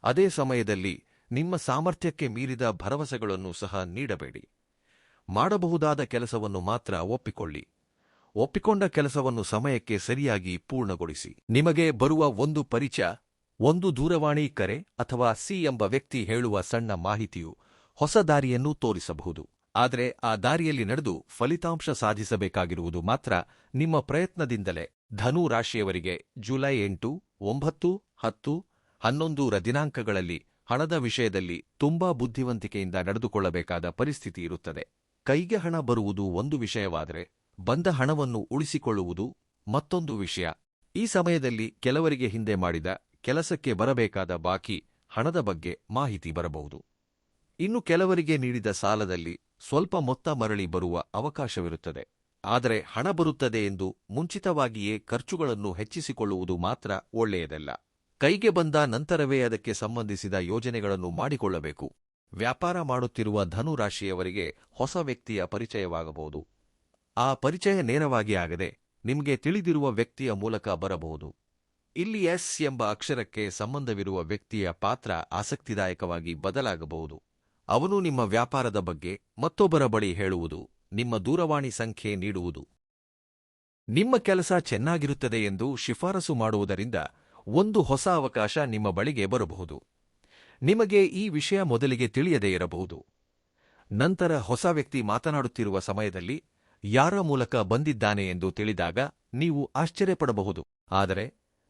A: ಅದೇ ಸಮಯದಲ್ಲಿ ನಿಮ್ಮ ಸಾಮರ್ಥ್ಯಕ್ಕೆ ಮೀರಿದ ಭರವಸೆಗಳನ್ನು ಸಹ ನೀಡಬೇಡಿ. ಮಾಡಬಹುದಾದ ಕೆಲಸವನ್ನು ಮಾತ್ರ ಒಪ್ಪಿಕೊಳ್ಳಿ. ಒಪ್ಪಿಕೊಂಡ ಕೆಲಸವನ್ನು ಸಮಯಕ್ಕೆ ಸರಿಯಾಗಿ ಪೂರ್ಣಗೊಳಿಸಿ. ನಿಮಗೆ ಬರುವ ಒಂದು ಪರಿಚಯ, ಒಂದು ದೂರವಾಣಿ ಕರೆ ಅಥವಾ ಸಿ ಎಂಬ ವ್ಯಕ್ತಿ ಹೇಳುವ ಸಣ್ಣ ಮಾಹಿತಿಯು ಹೊಸ ದಾರಿಯನ್ನು ತೋರಿಸಬಹುದು. ಆದರೆ ಆ ದಾರಿಯಲ್ಲಿ ನಡೆದು ಫಲಿತಾಂಶ ಸಾಧಿಸಬೇಕಾಗಿರುವುದು ಮಾತ್ರ ನಿಮ್ಮ ಪ್ರಯತ್ನದಿಂದಲೇ. ಧನು ರಾಶಿಯವರಿಗೆ ಜುಲೈ 8, 9, 10, 11 ದಿನಾಂಕಗಳಲ್ಲಿ ಹಣದ ವಿಷಯದಲ್ಲಿ ತುಂಬಾ ಬುದ್ಧಿವಂತಿಕೆಯಿಂದ ನಡೆದುಕೊಳ್ಳಬೇಕಾದ ಪರಿಸ್ಥಿತಿ ಇರುತ್ತದೆ. ಕೈಗೆ ಹಣ ಬರುವುದು ಒಂದು ವಿಷಯವಾದರೆ, ಬಂದ ಹಣವನ್ನು ಉಳಿಸಿಕೊಳ್ಳುವುದು ಮತ್ತೊಂದು ವಿಷಯ. ಈ ಸಮಯದಲ್ಲಿ ಕೆಲವರಿಗೆ ಹಿಂದೆ ಮಾಡಿದ ಕೆಲಸಕ್ಕೆ ಬರಬೇಕಾದ ಬಾಕಿ ಹಣದ ಬಗ್ಗೆ ಮಾಹಿತಿ ಬರಬಹುದು. ಇನ್ನು ಕೆಲವರಿಗೆ ನೀಡಿದ ಸಾಲದಲ್ಲಿ ಸ್ವಲ್ಪ ಮೊತ್ತ ಮರಳಿ ಬರುವ ಅವಕಾಶವಿರುತ್ತದೆ. ಆದರೆ ಹಣ ಬರುತ್ತದೆ ಎಂದು ಮುಂಚಿತವಾಗಿಯೇ ಖರ್ಚುಗಳನ್ನು ಹೆಚ್ಚಿಸಿಕೊಳ್ಳುವುದು ಮಾತ್ರ ಒಳ್ಳೆಯದಲ್ಲ. ಕೈಗೆ ಬಂದ ನಂತರವೇ ಅದಕ್ಕೆ ಸಂಬಂಧಿಸಿದ ಯೋಜನೆಗಳನ್ನು ಮಾಡಿಕೊಳ್ಳಬೇಕು. ವ್ಯಾಪಾರ ಮಾಡುತ್ತಿರುವ ಧನು ರಾಶಿಯವರಿಗೆ ಹೊಸ ವ್ಯಕ್ತಿಯ ಪರಿಚಯವಾಗಬಹುದು. ಆ ಪರಿಚಯ ನೇರವಾಗಿ ಆಗದೆ ನಿಮಗೆ ತಿಳಿದಿರುವ ವ್ಯಕ್ತಿಯ ಮೂಲಕ ಬರಬಹುದು. ಇಲ್ಲಿ ಎಸ್ ಎಂಬ ಅಕ್ಷರಕ್ಕೆ ಸಂಬಂಧವಿರುವ ವ್ಯಕ್ತಿಯ ಪಾತ್ರ ಆಸಕ್ತಿದಾಯಕವಾಗಿ ಬದಲಾಗಬಹುದು. ಅವನು ನಿಮ್ಮ ವ್ಯಾಪಾರದ ಬಗ್ಗೆ ಮತ್ತೊಬ್ಬರ ಬಳಿ ಹೇಳುವುದು, ನಿಮ್ಮ ದೂರವಾಣಿ ಸಂಖ್ಯೆ ನೀಡುವುದು, ನಿಮ್ಮ ಕೆಲಸ ಚೆನ್ನಾಗಿರುತ್ತದೆ ಎಂದು ಶಿಫಾರಸು ಮಾಡುವುದರಿಂದ ಒಂದು ಹೊಸ ಅವಕಾಶ ನಿಮ್ಮ ಬಳಿಗೆ ಬರಬಹುದು. ನಿಮಗೆ ಈ ವಿಷಯ ಮೊದಲಿಗೆ ತಿಳಿಯದೇ ಇರಬಹುದು. ನಂತರ ಹೊಸ ವ್ಯಕ್ತಿ ಮಾತನಾಡುತ್ತಿರುವ ಸಮಯದಲ್ಲಿ ಯಾರ ಮೂಲಕ ಬಂದಿದ್ದಾನೆ ಎಂದು ತಿಳಿದಾಗ ನೀವು ಆಶ್ಚರ್ಯಪಡಬಹುದು. ಆದರೆ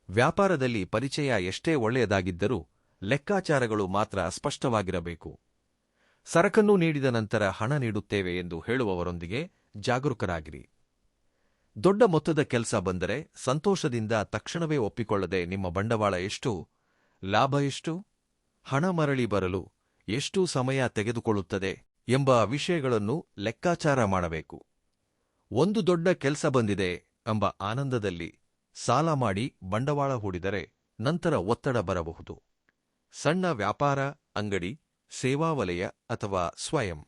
A: ವ್ಯಾಪಾರದಲ್ಲಿ ಪರಿಚಯ ಎಷ್ಟೇ ಒಳ್ಳೆಯದಾಗಿದ್ದರೂ ಲೆಕ್ಕಾಚಾರಗಳು ಮಾತ್ರ ಸ್ಪಷ್ಟವಾಗಿರಬೇಕು. ಸರಕನ್ನು ನೀಡಿದ ನಂತರ ಹಣ ನೀಡುತ್ತೇವೆ ಎಂದು ಹೇಳುವವರೊಂದಿಗೆ ಜಾಗರೂಕರಾಗಿರಿ. ದೊಡ್ಡ ಮೊತ್ತದ ಕೆಲಸ ಬಂದರೆ ಸಂತೋಷದಿಂದ ತಕ್ಷಣವೇ ಒಪ್ಪಿಕೊಳ್ಳದೆ ನಿಮ್ಮ ಬಂಡವಾಳ ಎಷ್ಟು, ಲಾಭ ಎಷ್ಟು, ಹಣ ಮರಳಿ ಬರಲು ಎಷ್ಟು ಸಮಯ ತೆಗೆದುಕೊಳ್ಳುತ್ತದೆ ಎಂಬ ವಿಷಯಗಳನ್ನು ಲೆಕ್ಕಾಚಾರ ಮಾಡಬೇಕು. ಒಂದು ದೊಡ್ಡ ಕೆಲಸ ಬಂದಿದೆ ಎಂಬ ಆನಂದದಲ್ಲಿ ಸಾಲ ಮಾಡಿ ಬಂಡವಾಳ ಹೂಡಿದರೆ ನಂತರ ಒತ್ತಡ ಬರಬಹುದು. ಸಣ್ಣ ವ್ಯಾಪಾರ, ಅಂಗಡಿ, ಸೇವಾ ವಲಯ ಅಥವಾ ಸ್ವಯಂ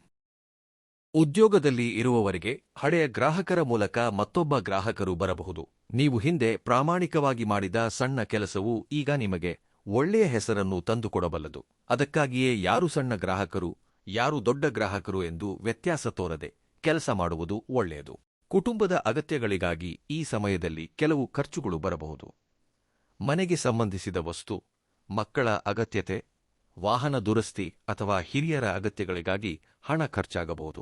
A: ಉದ್ಯೋಗದಲ್ಲಿ ಇರುವವರಿಗೆ ಹಳೆಯ ಗ್ರಾಹಕರ ಮೂಲಕ ಮತ್ತೊಬ್ಬ ಗ್ರಾಹಕರು ಬರಬಹುದು. ನೀವು ಹಿಂದೆ ಪ್ರಾಮಾಣಿಕವಾಗಿ ಮಾಡಿದ ಸಣ್ಣ ಕೆಲಸವು ಈಗ ನಿಮಗೆ ಒಳ್ಳೆಯ ಹೆಸರನ್ನು ತಂದುಕೊಡಬಲ್ಲದು. ಅದಕ್ಕಾಗಿಯೇ ಯಾರು ಸಣ್ಣ ಗ್ರಾಹಕರು, ಯಾರು ದೊಡ್ಡ ಗ್ರಾಹಕರು ಎಂದು ವ್ಯತ್ಯಾಸ ತೋರದೆ ಕೆಲಸ ಮಾಡುವುದು ಒಳ್ಳೆಯದು. ಕುಟುಂಬದ ಅಗತ್ಯಗಳಿಗಾಗಿ ಈ ಸಮಯದಲ್ಲಿ ಕೆಲವು ಖರ್ಚುಗಳು ಬರಬಹುದು. ಮನೆಗೆ ಸಂಬಂಧಿಸಿದ ವಸ್ತು, ಮಕ್ಕಳ ಅಗತ್ಯತೆ, ವಾಹನ ದುರಸ್ತಿ ಅಥವಾ ಹಿರಿಯರ ಅಗತ್ಯಗಳಿಗಾಗಿ ಹಣ ಖರ್ಚಾಗಬಹುದು.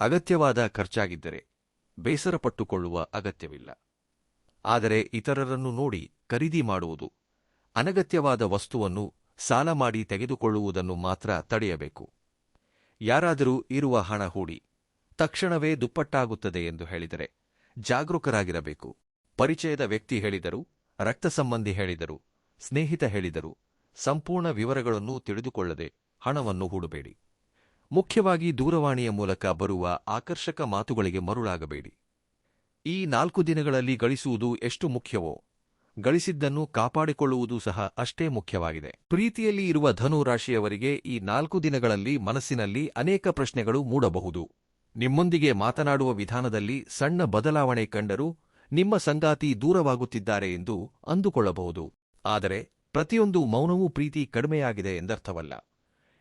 A: ಅಗತ್ಯವಾದ ಖರ್ಚಾಗಿದ್ದರೆ ಬೇಸರಪಟ್ಟುಕೊಳ್ಳುವ ಅಗತ್ಯವಿಲ್ಲ. ಆದರೆ ಇತರರನ್ನು ನೋಡಿ ಖರೀದಿ ಮಾಡುವುದು, ಅನಗತ್ಯವಾದ ವಸ್ತುವನ್ನು ಸಾಲ ಮಾಡಿ ತೆಗೆದುಕೊಳ್ಳುವುದನ್ನು ಮಾತ್ರ ತಡೆಯಬೇಕು. ಯಾರಾದರೂ ಇರುವ ಹಣ ಹೂಡಿ ತಕ್ಷಣವೇ ದುಪ್ಪಟ್ಟಾಗುತ್ತದೆ ಎಂದು ಹೇಳಿದರೆ ಜಾಗರೂಕರಾಗಿರಬೇಕು. ಪರಿಚಯದ ವ್ಯಕ್ತಿ ಹೇಳಿದರು, ರಕ್ತ ಸಂಬಂಧಿ ಹೇಳಿದರು, ಸ್ನೇಹಿತ ಹೇಳಿದರು, ಸಂಪೂರ್ಣ ವಿವರಗಳನ್ನು ತಿಳಿದುಕೊಳ್ಳದೆ ಹಣವನ್ನು ಹೂಡಬೇಡಿ. ಮುಖ್ಯವಾಗಿ ದೂರವಾಣಿಯ ಮೂಲಕ ಬರುವ ಆಕರ್ಷಕ ಮಾತುಗಳಿಗೆ ಮರುಳಾಗಬೇಡಿ. ಈ 4 ದಿನಗಳಲ್ಲಿ ಗಳಿಸುವುದು ಎಷ್ಟು ಮುಖ್ಯವೋ, ಗಳಿಸಿದ್ದನ್ನು ಕಾಪಾಡಿಕೊಳ್ಳುವುದು ಸಹ ಅಷ್ಟೇ ಮುಖ್ಯವಾಗಿದೆ. ಪ್ರೀತಿಯಲ್ಲಿ ಇರುವ ಧನು ರಾಶಿಯವರಿಗೆ ಈ 4 ದಿನಗಳಲ್ಲಿ ಮನಸ್ಸಿನಲ್ಲಿ ಅನೇಕ ಪ್ರಶ್ನೆಗಳು ಮೂಡಬಹುದು. ನಿಮ್ಮೊಂದಿಗೆ ಮಾತನಾಡುವ ವಿಧಾನದಲ್ಲಿ ಸಣ್ಣ ಬದಲಾವಣೆ ಕಂಡರೂ ನಿಮ್ಮ ಸಂಗಾತಿ ದೂರವಾಗುತ್ತಿದ್ದಾರೆ ಎಂದು ಅಂದುಕೊಳ್ಳಬಹುದು. ಆದರೆ ಪ್ರತಿಯೊಂದು ಮೌನವೂ ಪ್ರೀತಿ ಕಡಿಮೆಯಾಗಿದೆ ಎಂದರ್ಥವಲ್ಲ.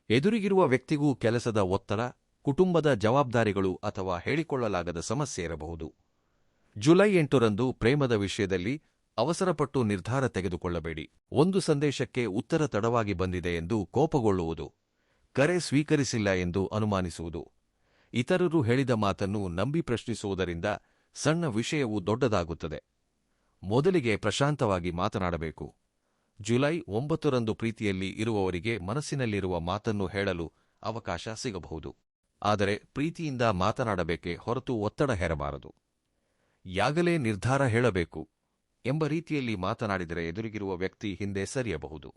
A: ಎದುರಿಗಿರುವ ವ್ಯಕ್ತಿಗೂ ಕೆಲಸದ ಒತ್ತಡ, ಕುಟುಂಬದ ಜವಾಬ್ದಾರಿಗಳು ಅಥವಾ ಹೇಳಿಕೊಳ್ಳಲಾಗದ ಸಮಸ್ಯೆ ಇರಬಹುದು. ಜುಲೈ 8ರಂದು ಪ್ರೇಮದ ವಿಷಯದಲ್ಲಿ ಅವಸರಪಟ್ಟು ನಿರ್ಧಾರ ತೆಗೆದುಕೊಳ್ಳಬೇಡಿ. ಒಂದು ಸಂದೇಶಕ್ಕೆ ಉತ್ತರ ತಡವಾಗಿ ಬಂದಿದೆ ಎಂದು ಕೋಪಗೊಳ್ಳುವುದು, ಕರೆ ಸ್ವೀಕರಿಸಿಲ್ಲ ಎಂದು ಅನುಮಾನಿಸುವುದು, ಇತರರು ಹೇಳಿದ ಮಾತನ್ನು ನಂಬಿ ಪ್ರಶ್ನಿಸುವುದರಿಂದ ಸಣ್ಣ ವಿಷಯವು ದೊಡ್ಡದಾಗುತ್ತದೆ. ಮೊದಲಿಗೆ ಪ್ರಶಾಂತವಾಗಿ ಮಾತನಾಡಬೇಕು. ಜುಲೈ 9ರಂದು ಪ್ರೀತಿಯಲ್ಲಿ ಇರುವವರಿಗೆ ಮನಸ್ಸಿನಲ್ಲಿರುವ ಮಾತನ್ನು ಹೇಳಲು ಅವಕಾಶ ಸಿಗಬಹುದು. ಆದರೆ ಪ್ರೀತಿಯಿಂದ ಮಾತನಾಡಬೇಕೇ ಹೊರತು ಒತ್ತಡ ಹೇರಬಾರದು. ಯಾಗಲೇ ನಿರ್ಧಾರ ಹೇಳಬೇಕು ಎಂಬ ರೀತಿಯಲ್ಲಿ ಮಾತನಾಡಿದರೆ ಎದುರಿಗಿರುವ ವ್ಯಕ್ತಿ ಹಿಂದೆ ಸರಿಯಬಹುದು.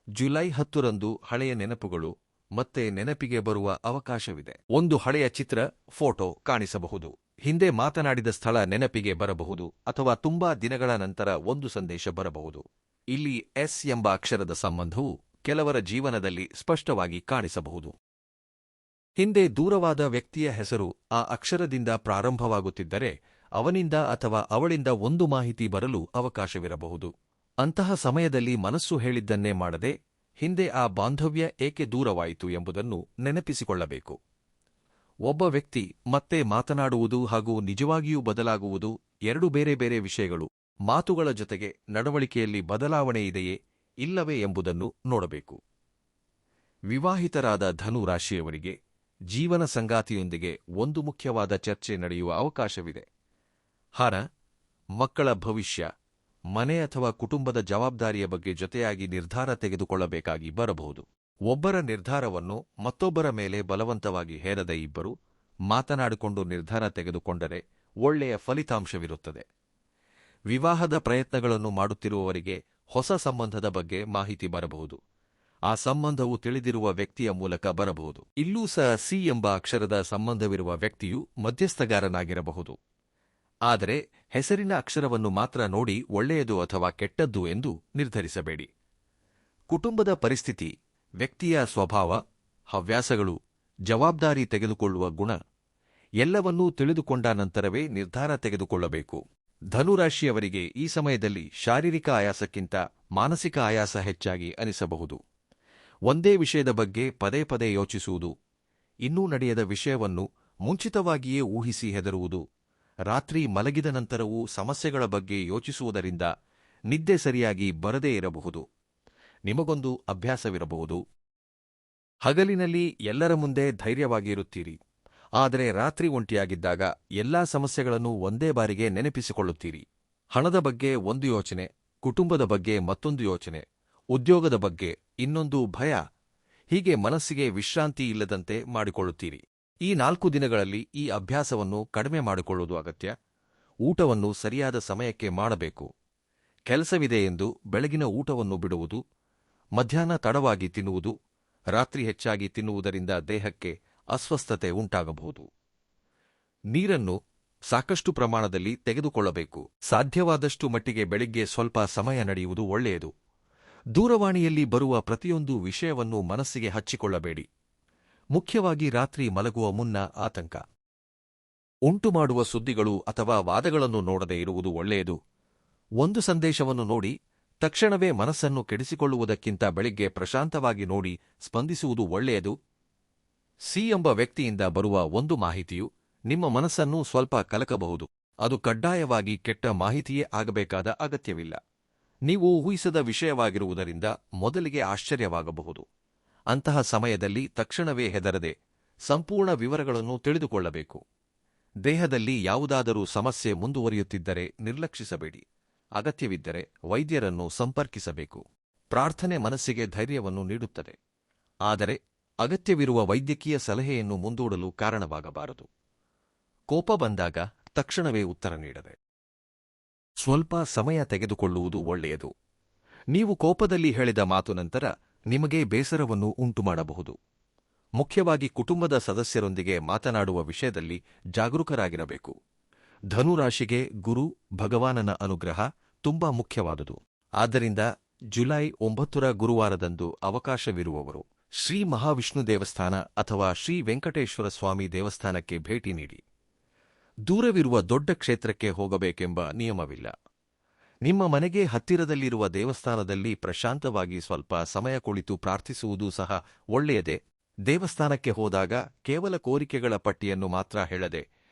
A: ಜುಲೈ 10ರಂದು ಹಳೆಯ ನೆನಪುಗಳು ಮತ್ತೆ ನೆನಪಿಗೆ ಬರುವ ಅವಕಾಶವಿದೆ. ಒಂದು ಹಳೆಯ ಚಿತ್ರ, ಫೋಟೋ ಕಾಣಿಸಬಹುದು. ಹಿಂದೆ ಮಾತನಾಡಿದ ಸ್ಥಳ ನೆನಪಿಗೆ ಬರಬಹುದು ಅಥವಾ ತುಂಬಾ ದಿನಗಳ ನಂತರ ಒಂದು ಸಂದೇಶ ಬರಬಹುದು. ಇಲ್ಲಿ ಎಸ್ ಎಂಬ ಅಕ್ಷರದ ಸಂಬಂಧವು ಕೆಲವರ ಜೀವನದಲ್ಲಿ ಸ್ಪಷ್ಟವಾಗಿ ಕಾಣಿಸಬಹುದು. ಹಿಂದೆ ದೂರವಾದ ವ್ಯಕ್ತಿಯ ಹೆಸರು ಆ ಅಕ್ಷರದಿಂದ ಪ್ರಾರಂಭವಾಗುತ್ತಿದ್ದರೆ ಅವನಿಂದ ಅಥವಾ ಅವಳಿಂದ ಒಂದು ಮಾಹಿತಿ ಬರಲು ಅವಕಾಶವಿರಬಹುದು. ಅಂತಹ ಸಮಯದಲ್ಲಿ ಮನಸ್ಸು ಹೇಳಿದ್ದನ್ನೇ ಮಾಡದೆ ಹಿಂದೆ ಆ ಬಾಂಧವ್ಯ ಏಕೆ ದೂರವಾಯಿತು ಎಂಬುದನ್ನು ನೆನಪಿಸಿಕೊಳ್ಳಬೇಕು. ಒಬ್ಬ ವ್ಯಕ್ತಿ ಮತ್ತೆ ಮಾತನಾಡುವುದು ಹಾಗೂ ನಿಜವಾಗಿಯೂ ಬದಲಾಗುವುದು ಎರಡು ಬೇರೆ ಬೇರೆ ವಿಷಯಗಳು. ಮಾತುಗಳ ಜೊತೆಗೆ ನಡವಳಿಕೆಯಲ್ಲಿ ಬದಲಾವಣೆ ಇದೆಯೇ ಇಲ್ಲವೇ ಎಂಬುದನ್ನು ನೋಡಬೇಕು. ವಿವಾಹಿತರಾದ ಧನು ರಾಶಿಯವರಿಗೆ ಜೀವನ ಸಂಗಾತಿಯೊಂದಿಗೆ ಒಂದು ಮುಖ್ಯವಾದ ಚರ್ಚೆ ನಡೆಯುವ ಅವಕಾಶವಿದೆ. ಹಣ, ಮಕ್ಕಳ ಭವಿಷ್ಯ, ಮನೆ ಅಥವಾ ಕುಟುಂಬದ ಜವಾಬ್ದಾರಿಯ ಬಗ್ಗೆ ಜೊತೆಯಾಗಿ ನಿರ್ಧಾರ ತೆಗೆದುಕೊಳ್ಳಬೇಕಾಗಿ ಬರಬಹುದು. ಒಬ್ಬರ ನಿರ್ಧಾರವನ್ನು ಮತ್ತೊಬ್ಬರ ಮೇಲೆ ಬಲವಂತವಾಗಿ ಹೇರದ ಇಬ್ಬರು ಮಾತನಾಡಿಕೊಂಡು ನಿರ್ಧಾರ ತೆಗೆದುಕೊಂಡರೆ ಒಳ್ಳೆಯ ಫಲಿತಾಂಶವಿರುತ್ತದೆ. ವಿವಾಹದ ಪ್ರಯತ್ನಗಳನ್ನು ಮಾಡುತ್ತಿರುವವರಿಗೆ ಹೊಸ ಸಂಬಂಧದ ಬಗ್ಗೆ ಮಾಹಿತಿ ಬರಬಹುದು. ಆ ಸಂಬಂಧವು ತಿಳಿದಿರುವ ವ್ಯಕ್ತಿಯ ಮೂಲಕ ಬರಬಹುದು. ಇಲ್ಲೂ ಸಹ ಸಿ ಎಂಬ ಅಕ್ಷರದ ಸಂಬಂಧವಿರುವ ವ್ಯಕ್ತಿಯು ಮಧ್ಯಸ್ಥಗಾರನಾಗಿರಬಹುದು. ಆದರೆ ಹೆಸರಿನ ಅಕ್ಷರವನ್ನು ಮಾತ್ರ ನೋಡಿ ಒಳ್ಳೆಯದು ಅಥವಾ ಕೆಟ್ಟದ್ದು ಎಂದು ನಿರ್ಧರಿಸಬೇಡಿ. ಕುಟುಂಬದ ಪರಿಸ್ಥಿತಿ, ವ್ಯಕ್ತಿಯ ಸ್ವಭಾವ, ಹವ್ಯಾಸಗಳು, ಜವಾಬ್ದಾರಿ ತೆಗೆದುಕೊಳ್ಳುವ ಗುಣ ಎಲ್ಲವನ್ನೂ ತಿಳಿದುಕೊಂಡ ನಂತರವೇ ನಿರ್ಧಾರ ತೆಗೆದುಕೊಳ್ಳಬೇಕು. ಧನುರಾಶಿಯವರಿಗೆ ಈ ಸಮಯದಲ್ಲಿ ಶಾರೀರಿಕ ಆಯಾಸಕ್ಕಿಂತ ಮಾನಸಿಕ ಆಯಾಸ ಹೆಚ್ಚಾಗಿ ಅನಿಸಬಹುದು. ಒಂದೇ ವಿಷಯದ ಬಗ್ಗೆ ಪದೇ ಪದೇ ಯೋಚಿಸುವುದು, ಇನ್ನೂ ನಡೆಯದ ವಿಷಯವನ್ನು ಮುಂಚಿತವಾಗಿಯೇ ಊಹಿಸಿ ಹೆದರುವುದು, ರಾತ್ರಿ ಮಲಗಿದ ನಂತರವೂ ಸಮಸ್ಯೆಗಳ ಬಗ್ಗೆ ಯೋಚಿಸುವುದರಿಂದ ನಿದ್ದೆ ಸರಿಯಾಗಿ ಬರದೇ ಇರಬಹುದು. ನಿಮಗೊಂದು ಅಭ್ಯಾಸವಿರಬಹುದು. ಹಗಲಿನಲ್ಲಿ ಎಲ್ಲರ ಮುಂದೆ ಧೈರ್ಯವಾಗಿರುತ್ತೀರಿ, ಆದರೆ ರಾತ್ರಿ ಒಂಟಿಯಾಗಿದ್ದಾಗ ಎಲ್ಲಾ ಸಮಸ್ಯೆಗಳನ್ನು ಒಂದೇ ಬಾರಿಗೆ ನೆನಪಿಸಿಕೊಳ್ಳುತ್ತೀರಿ. ಹಣದ ಬಗ್ಗೆ ಒಂದು ಯೋಚನೆ, ಕುಟುಂಬದ ಬಗ್ಗೆ ಮತ್ತೊಂದು ಯೋಚನೆ, ಉದ್ಯೋಗದ ಬಗ್ಗೆ ಇನ್ನೊಂದು ಭಯ, ಹೀಗೆ ಮನಸ್ಸಿಗೆ ವಿಶ್ರಾಂತಿ ಇಲ್ಲದಂತೆ ಮಾಡಿಕೊಳ್ಳುತ್ತೀರಿ. ಈ 4 ದಿನಗಳಲ್ಲಿ ಈ ಅಭ್ಯಾಸವನ್ನು ಕಡಿಮೆ ಮಾಡಿಕೊಳ್ಳುವುದು ಅಗತ್ಯ. ಊಟವನ್ನು ಸರಿಯಾದ ಸಮಯಕ್ಕೆ ಮಾಡಬೇಕು. ಕೆಲಸವಿದೆ ಎಂದು ಬೆಳಗಿನ ಊಟವನ್ನು ಬಿಡುವುದು, ಮಧ್ಯಾಹ್ನ ತಡವಾಗಿ ತಿನ್ನುವುದು, ರಾತ್ರಿ ಹೆಚ್ಚಾಗಿ ತಿನ್ನುವುದರಿಂದ ದೇಹಕ್ಕೆ ಅಸ್ವಸ್ಥತೆ ಉಂಟಾಗಬಹುದು. ನೀರನ್ನು ಸಾಕಷ್ಟು ಪ್ರಮಾಣದಲ್ಲಿ ತೆಗೆದುಕೊಳ್ಳಬೇಕು. ಸಾಧ್ಯವಾದಷ್ಟು ಮಟ್ಟಿಗೆ ಬೆಳಿಗ್ಗೆ ಸ್ವಲ್ಪ ಸಮಯ ನಡೆಯುವುದು ಒಳ್ಳೆಯದು. ದೂರವಾಣಿಯಲ್ಲಿ ಬರುವ ಪ್ರತಿಯೊಂದು ವಿಷಯವನ್ನು ಮನಸ್ಸಿಗೆ ಹಚ್ಚಿಕೊಳ್ಳಬೇಡಿ. ಮುಖ್ಯವಾಗಿ ರಾತ್ರಿ ಮಲಗುವ ಮುನ್ನ ಆತಂಕ ಉಂಟುಮಾಡುವ ಸುದ್ದಿಗಳು ಅಥವಾ ವಾದಗಳನ್ನು ನೋಡದೇ ಇರುವುದು ಒಳ್ಳೆಯದು. ಒಂದು ಸಂದೇಶವನ್ನು ನೋಡಿ ತಕ್ಷಣವೇ ಮನಸ್ಸನ್ನು ಕೆಡಿಸಿಕೊಳ್ಳುವುದಕ್ಕಿಂತ ಬೆಳಿಗ್ಗೆ ಪ್ರಶಾಂತವಾಗಿ ನೋಡಿ ಸ್ಪಂದಿಸುವುದು ಒಳ್ಳೆಯದು. ಸಿ ಎಂಬ ವ್ಯಕ್ತಿಯಿಂದ ಬರುವ ಒಂದು ಮಾಹಿತಿಯು ನಿಮ್ಮ ಮನಸ್ಸನ್ನು ಸ್ವಲ್ಪ ಕಲಕಬಹುದು. ಅದು ಕಡ್ಡಾಯವಾಗಿ ಕೆಟ್ಟ ಮಾಹಿತಿಯೇ ಆಗಬೇಕಾದ ಅಗತ್ಯವಿಲ್ಲ. ನೀವು ಊಹಿಸದ ವಿಷಯವಾಗಿರುವುದರಿಂದ ಮೊದಲಿಗೆ ಆಶ್ಚರ್ಯವಾಗಬಹುದು. ಅಂತಹ ಸಮಯದಲ್ಲಿ ತಕ್ಷಣವೇ ಹೆದರದೆ ಸಂಪೂರ್ಣ ವಿವರಗಳನ್ನು ತಿಳಿದುಕೊಳ್ಳಬೇಕು. ದೇಹದಲ್ಲಿ ಯಾವುದಾದರೂ ಸಮಸ್ಯೆ ಮುಂದುವರಿಯುತ್ತಿದ್ದರೆ ನಿರ್ಲಕ್ಷಿಸಬೇಡಿ. ಅಗತ್ಯವಿದ್ದರೆ ವೈದ್ಯರನ್ನು ಸಂಪರ್ಕಿಸಬೇಕು. ಪ್ರಾರ್ಥನೆ ಮನಸ್ಸಿಗೆ ಧೈರ್ಯವನ್ನು ನೀಡುತ್ತದೆ, ಆದರೆ ಅಗತ್ಯವಿರುವ ವೈದ್ಯಕೀಯ ಸಲಹೆಯನ್ನು ಮುಂದೂಡಲು ಕಾರಣವಾಗಬಾರದು. ಕೋಪ ಬಂದಾಗ ತಕ್ಷಣವೇ ಉತ್ತರ ನೀಡದೆ ಸ್ವಲ್ಪ ಸಮಯ ತೆಗೆದುಕೊಳ್ಳುವುದು ಒಳ್ಳೆಯದು. ನೀವು ಕೋಪದಲ್ಲಿ ಹೇಳಿದ ಮಾತು ನಂತರ ನಿಮಗೆ ಬೇಸರವನ್ನು ಉಂಟುಮಾಡಬಹುದು. ಮುಖ್ಯವಾಗಿ ಕುಟುಂಬದ ಸದಸ್ಯರೊಂದಿಗೆ ಮಾತನಾಡುವ ವಿಷಯದಲ್ಲಿ ಜಾಗರೂಕರಾಗಿರಬೇಕು. ಧನುರಾಶಿಗೆ ಗುರು ಭಗವಾನನ ಅನುಗ್ರಹ ತುಂಬಾ ಮುಖ್ಯವಾದುದು. ಆದ್ದರಿಂದ ಜುಲೈ 9ರ ಗುರುವಾರದಂದು ಅವಕಾಶವಿರುವವರು ಶ್ರೀ ಮಹಾವಿಷ್ಣು ದೇವಸ್ಥಾನ ಅಥವಾ ಶ್ರೀ ವೆಂಕಟೇಶ್ವರ ಸ್ವಾಮಿ ದೇವಸ್ಥಾನಕ್ಕೆ ಭೇಟಿ ನೀಡಿ. ದೂರವಿರುವ ದೊಡ್ಡ ಕ್ಷೇತ್ರಕ್ಕೆ ಹೋಗಬೇಕೆಂಬ ನಿಯಮವಿಲ್ಲ. ನಿಮ್ಮ ಮನೆಗೆ ಹತ್ತಿರದಲ್ಲಿರುವ ದೇವಸ್ಥಾನದಲ್ಲಿ ಪ್ರಶಾಂತವಾಗಿ ಸ್ವಲ್ಪ ಸಮಯ ಕುಳಿತು ಪ್ರಾರ್ಥಿಸುವುದು ಸಹ ಒಳ್ಳೆಯದೇ. ದೇವಸ್ಥಾನಕ್ಕೆ ಹೋದಾಗ ಕೇವಲ ಕೋರಿಕೆಗಳ ಪಟ್ಟಿಯನ್ನು ಮಾತ್ರ ಹೇಳದೆ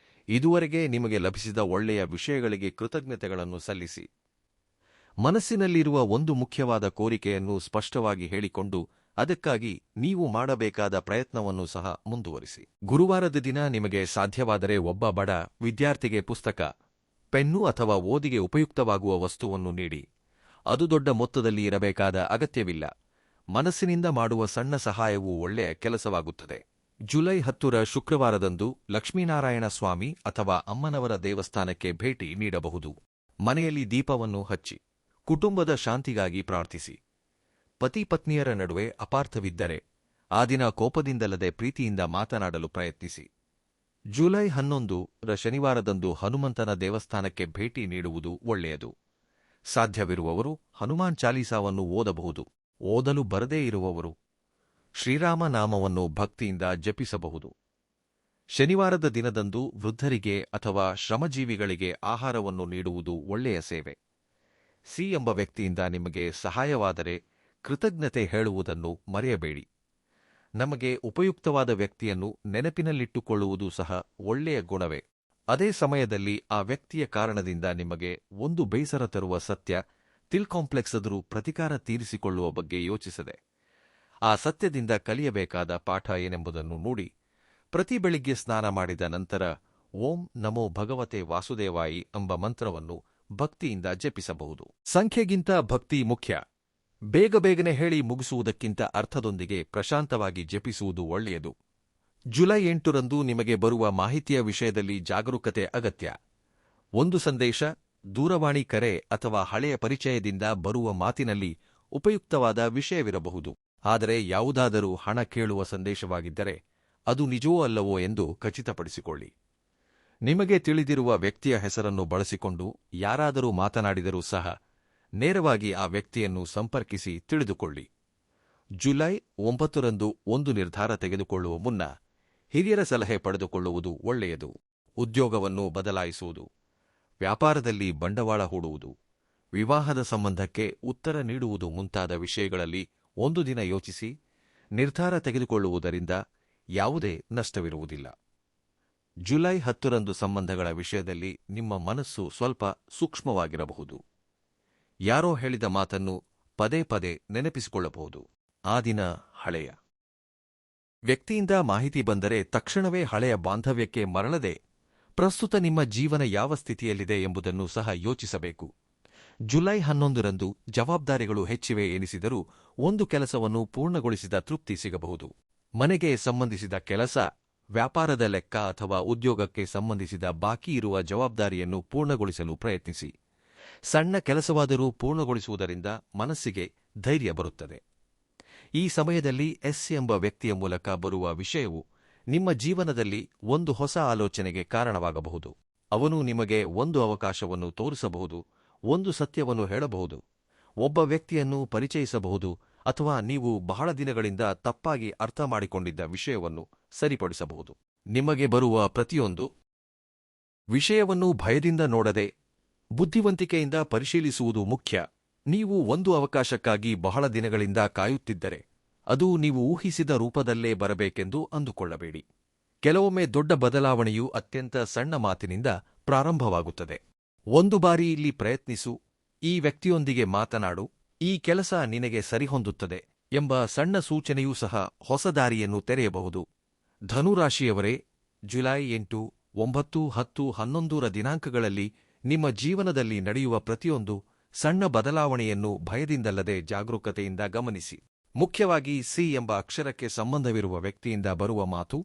A: ಇದುವರೆಗೆ ನಿಮಗೆ ಲಭಿಸಿದ ಒಳ್ಳೆಯ ವಿಷಯಗಳಿಗೆ ಕೃತಜ್ಞತೆಗಳನ್ನು ಸಲ್ಲಿಸಿ. ಮನಸ್ಸಿನಲ್ಲಿರುವ ಒಂದು ಮುಖ್ಯವಾದ ಕೋರಿಕೆಯನ್ನು ಸ್ಪಷ್ಟವಾಗಿ ಹೇಳಿಕೊಂಡು ಅದಕ್ಕಾಗಿ ನೀವು ಮಾಡಬೇಕಾದ ಪ್ರಯತ್ನವನ್ನು ಸಹ ಮುಂದುವರಿಸಿ. ಗುರುವಾರದ ದಿನ ನಿಮಗೆ ಸಾಧ್ಯವಾದರೆ ಒಬ್ಬ ಬಡ ವಿದ್ಯಾರ್ಥಿಗೆ ಪುಸ್ತಕ, ಪೆನ್ನು ಅಥವಾ ಓದಿಗೆ ಉಪಯುಕ್ತವಾಗುವ ವಸ್ತುವನ್ನು ನೀಡಿ. ಅದು ದೊಡ್ಡ ಮೊತ್ತದಲ್ಲಿ ಇರಬೇಕಾದ ಅಗತ್ಯವಿಲ್ಲ. ಮನಸ್ಸಿನಿಂದ ಮಾಡುವ ಸಣ್ಣ ಸಹಾಯವೂ ಒಳ್ಳೆಯ ಕೆಲಸವಾಗುತ್ತದೆ. ಜುಲೈ 10ರ ಶುಕ್ರವಾರದಂದು ಲಕ್ಷ್ಮೀನಾರಾಯಣ ಸ್ವಾಮಿ ಅಥವಾ ಅಮ್ಮನವರ ದೇವಸ್ಥಾನಕ್ಕೆ ಭೇಟಿ ನೀಡಬಹುದು. ಮನೆಯಲ್ಲಿ ದೀಪವನ್ನು ಹಚ್ಚಿ ಕುಟುಂಬದ ಶಾಂತಿಗಾಗಿ ಪ್ರಾರ್ಥಿಸಿ. ಪತಿ ಪತ್ನಿಯರ ನಡುವೆ ಅಪಾರ್ಥವಿದ್ದರೆ ಆ ದಿನ ಕೋಪದಿಂದಲ್ಲದೆ ಪ್ರೀತಿಯಿಂದ ಮಾತನಾಡಲು ಪ್ರಯತ್ನಿಸಿ. ಜುಲೈ 11ರ ಶನಿವಾರದಂದು ಹನುಮಂತನ ದೇವಸ್ಥಾನಕ್ಕೆ ಭೇಟಿ ನೀಡುವುದು ಒಳ್ಳೆಯದು. ಸಾಧ್ಯವಿರುವವರು ಹನುಮಾನ್ ಚಾಲೀಸಾವನ್ನು ಓದಬಹುದು. ಓದಲು ಬರದೇ ಇರುವವರು ಶ್ರೀರಾಮ ನಾಮವನ್ನು ಭಕ್ತಿಯಿಂದ ಜಪಿಸಬಹುದು. ಶನಿವಾರದ ದಿನದಂದು ವೃದ್ಧರಿಗೆ ಅಥವಾ ಶ್ರಮಜೀವಿಗಳಿಗೆ ಆಹಾರವನ್ನು ನೀಡುವುದು ಒಳ್ಳೆಯ ಸೇವೆ. ಸಿ ಎಂಬ ವ್ಯಕ್ತಿಯಿಂದ ನಿಮಗೆ ಸಹಾಯವಾದರೆ ಕೃತಜ್ಞತೆ ಹೇಳುವುದನ್ನು ಮರೆಯಬೇಡಿ. ನಮಗೆ ಉಪಯುಕ್ತವಾದ ವ್ಯಕ್ತಿಯನ್ನು ನೆನಪಿನಲ್ಲಿಟ್ಟುಕೊಳ್ಳುವುದು ಸಹ ಒಳ್ಳೆಯ ಗುಣವೇ. ಅದೇ ಸಮಯದಲ್ಲಿ ಆ ವ್ಯಕ್ತಿಯ ಕಾರಣದಿಂದ ನಿಮಗೆ ಒಂದು ಬೇಸರ ತರುವ ಸತ್ಯ ತಿಳ್ಕಾಂಪ್ಲೆಕ್ಸಾದರೂ ಪ್ರತಿಕಾರ ತೀರಿಸಿಕೊಳ್ಳುವ ಬಗ್ಗೆ ಯೋಚಿಸದೆ ಆ ಸತ್ಯದಿಂದ ಕಲಿಯಬೇಕಾದ ಪಾಠ ಏನೆಂಬುದನ್ನು ನೋಡಿ ಪ್ರತಿ ಬೆಳಿಗ್ಗೆ ಸ್ನಾನ ಮಾಡಿದ ನಂತರ ಓಂ ನಮೋ ಭಗವತೆ ವಾಸುದೇವಾಯಿ ಎಂಬ ಮಂತ್ರವನ್ನು ಭಕ್ತಿಯಿಂದ ಜಪಿಸಬಹುದು. ಸಂಖ್ಯೆಗಿಂತ ಭಕ್ತಿ ಮುಖ್ಯ. ಬೇಗನೆ ಹೇಳಿ ಮುಗಿಸುವುದಕ್ಕಿಂತ ಅರ್ಥದೊಂದಿಗೆ ಪ್ರಶಾಂತವಾಗಿ ಜಪಿಸುವುದು ಒಳ್ಳೆಯದು. ಜುಲೈ 8ರಂದು ನಿಮಗೆ ಬರುವ ಮಾಹಿತಿಯ ವಿಷಯದಲ್ಲಿ ಜಾಗರೂಕತೆ ಅಗತ್ಯ. ಒಂದು ಸಂದೇಶ, ದೂರವಾಣಿ ಕರೆ ಅಥವಾ ಹಳೆಯ ಪರಿಚಯದಿಂದ ಬರುವ ಮಾತಿನಲ್ಲಿ ಉಪಯುಕ್ತವಾದ ವಿಷಯವಿರಬಹುದು. ಆದರೆ ಯಾವುದಾದರೂ ಹಣ ಕೇಳುವ ಸಂದೇಶವಾಗಿದ್ದರೆ ಅದು ನಿಜವೋ ಅಲ್ಲವೋ ಎಂದು ಖಚಿತಪಡಿಸಿಕೊಳ್ಳಿ. ನಿಮಗೆ ತಿಳಿದಿರುವ ವ್ಯಕ್ತಿಯ ಹೆಸರನ್ನು ಬಳಸಿಕೊಂಡು ಯಾರಾದರೂ ಮಾತನಾಡಿದರೂ ಸಹ ನೇರವಾಗಿ ಆ ವ್ಯಕ್ತಿಯನ್ನು ಸಂಪರ್ಕಿಸಿ ತಿಳಿದುಕೊಳ್ಳಿ. ಜುಲೈ 9ರಂದು ಒಂದು ನಿರ್ಧಾರ ತೆಗೆದುಕೊಳ್ಳುವ ಮುನ್ನ ಹಿರಿಯರ ಸಲಹೆ ಪಡೆದುಕೊಳ್ಳುವುದು ಒಳ್ಳೆಯದು. ಉದ್ಯೋಗವನ್ನು ಬದಲಾಯಿಸುವುದು, ವ್ಯಾಪಾರದಲ್ಲಿ ಬಂಡವಾಳ ಹೂಡುವುದು, ವಿವಾಹದ ಸಂಬಂಧಕ್ಕೆ ಉತ್ತರ ನೀಡುವುದು ಮುಂತಾದ ವಿಷಯಗಳಲ್ಲಿ ಒಂದು ದಿನ ಯೋಚಿಸಿ ನಿರ್ಧಾರ ತೆಗೆದುಕೊಳ್ಳುವುದರಿಂದ ಯಾವುದೇ ನಷ್ಟವಿರುವುದಿಲ್ಲ. ಜುಲೈ 10ರಂದು ಸಂಬಂಧಗಳ ವಿಷಯದಲ್ಲಿ ನಿಮ್ಮ ಮನಸ್ಸು ಸ್ವಲ್ಪ ಸೂಕ್ಷ್ಮವಾಗಿರಬಹುದು. ಯಾರೋ ಹೇಳಿದ ಮಾತನ್ನು ಪದೇ ನೆನಪಿಸಿಕೊಳ್ಳಬಹುದು. ಆ ದಿನ ಹಳೆಯ ವ್ಯಕ್ತಿಯಿಂದ ಮಾಹಿತಿ ಬಂದರೆ ತಕ್ಷಣವೇ ಹಳೆಯ ಬಾಂಧವ್ಯಕ್ಕೆ ಮರಳದೆ ಪ್ರಸ್ತುತ ನಿಮ್ಮ ಜೀವನ ಯಾವ ಸ್ಥಿತಿಯಲ್ಲಿದೆ ಎಂಬುದನ್ನು ಸಹ ಯೋಚಿಸಬೇಕು. ಜುಲೈ 11ರಂದು ಜವಾಬ್ದಾರಿಗಳು ಹೆಚ್ಚಿವೆ ಎನಿಸಿದರೂ ಒಂದು ಕೆಲಸವನ್ನು ಪೂರ್ಣಗೊಳಿಸಿದ ತೃಪ್ತಿ ಸಿಗಬಹುದು. ಮನೆಗೆ ಸಂಬಂಧಿಸಿದ ಕೆಲಸ, ವ್ಯಾಪಾರದ ಲೆಕ್ಕ ಅಥವಾ ಉದ್ಯೋಗಕ್ಕೆ ಸಂಬಂಧಿಸಿದ ಬಾಕಿ ಇರುವ ಜವಾಬ್ದಾರಿಯನ್ನು ಪೂರ್ಣಗೊಳಿಸಲು ಪ್ರಯತ್ನಿಸಿ. ಸಣ್ಣ ಕೆಲಸವಾದರೂ ಪೂರ್ಣಗೊಳಿಸುವುದರಿಂದ ಮನಸ್ಸಿಗೆ ಧೈರ್ಯ ಬರುತ್ತದೆ. ಈ ಸಮಯದಲ್ಲಿ ಎಸ್ ಎಂಬ ವ್ಯಕ್ತಿಯ ಮೂಲಕ ಬರುವ ವಿಷಯವು ನಿಮ್ಮ ಜೀವನದಲ್ಲಿ ಒಂದು ಹೊಸ ಆಲೋಚನೆಗೆ ಕಾರಣವಾಗಬಹುದು. ಅವನು ನಿಮಗೆ ಒಂದು ಅವಕಾಶವನ್ನು ತೋರಿಸಬಹುದು, ಒಂದು ಸತ್ಯವನ್ನು ಹೇಳಬಹುದು, ಒಬ್ಬ ವ್ಯಕ್ತಿಯನ್ನು ಪರಿಚಯಿಸಬಹುದು ಅಥವಾ ನೀವು ಬಹಳ ದಿನಗಳಿಂದ ತಪ್ಪಾಗಿ ಅರ್ಥ ಮಾಡಿಕೊಂಡಿದ್ದ ವಿಷಯವನ್ನು ಸರಿಪಡಿಸಬಹುದು. ನಿಮಗೆ ಬರುವ ಪ್ರತಿಯೊಂದು ವಿಷಯವನ್ನು ಭಯದಿಂದ ನೋಡದೆ ಬುದ್ಧಿವಂತಿಕೆಯಿಂದ ಪರಿಶೀಲಿಸುವುದು ಮುಖ್ಯ. ನೀವು ಒಂದು ಅವಕಾಶಕ್ಕಾಗಿ ಬಹಳ ದಿನಗಳಿಂದ ಕಾಯುತ್ತಿದ್ದರೆ ಅದು ನೀವು ಊಹಿಸಿದ ರೂಪದಲ್ಲೇ ಬರಬೇಕೆಂದು ಅಂದುಕೊಳ್ಳಬೇಡಿ. ಕೆಲವೊಮ್ಮೆ ದೊಡ್ಡ ಬದಲಾವಣೆಯು ಅತ್ಯಂತ ಸಣ್ಣ ಮಾತಿನಿಂದ ಪ್ರಾರಂಭವಾಗುತ್ತದೆ. ಒಂದು ಬಾರಿ ಇಲ್ಲಿ ಪ್ರಯತ್ನಿಸು, ಈ ವ್ಯಕ್ತಿಯೊಂದಿಗೆ ಮಾತನಾಡು, ಈ ಕೆಲಸ ನಿನಗೆ ಸರಿಹೊಂದುತ್ತದೆ ಎಂಬ ಸಣ್ಣ ಸೂಚನೆಯೂ ಸಹ ಹೊಸ ದಾರಿಯನ್ನು ತೆರೆಯಬಹುದು. ಧನುರಾಶಿಯವರೇ, ಜುಲೈ 8, 9, 10, 11ರ ದಿನಾಂಕಗಳಲ್ಲಿ ನಿಮ್ಮ ಜೀವನದಲ್ಲಿ ನಡೆಯುವ ಪ್ರತಿಯೊಂದು ಸಣ್ಣ ಬದಲಾವಣೆಯನ್ನು ಭಯದಿಂದಲ್ಲದೆ ಜಾಗರೂಕತೆಯಿಂದ ಗಮನಿಸಿ. ಮುಖ್ಯವಾಗಿ ಸಿ ಎಂಬ ಅಕ್ಷರಕ್ಕೆ ಸಂಬಂಧವಿರುವ ವ್ಯಕ್ತಿಯಿಂದ ಬರುವ ಮಾತು,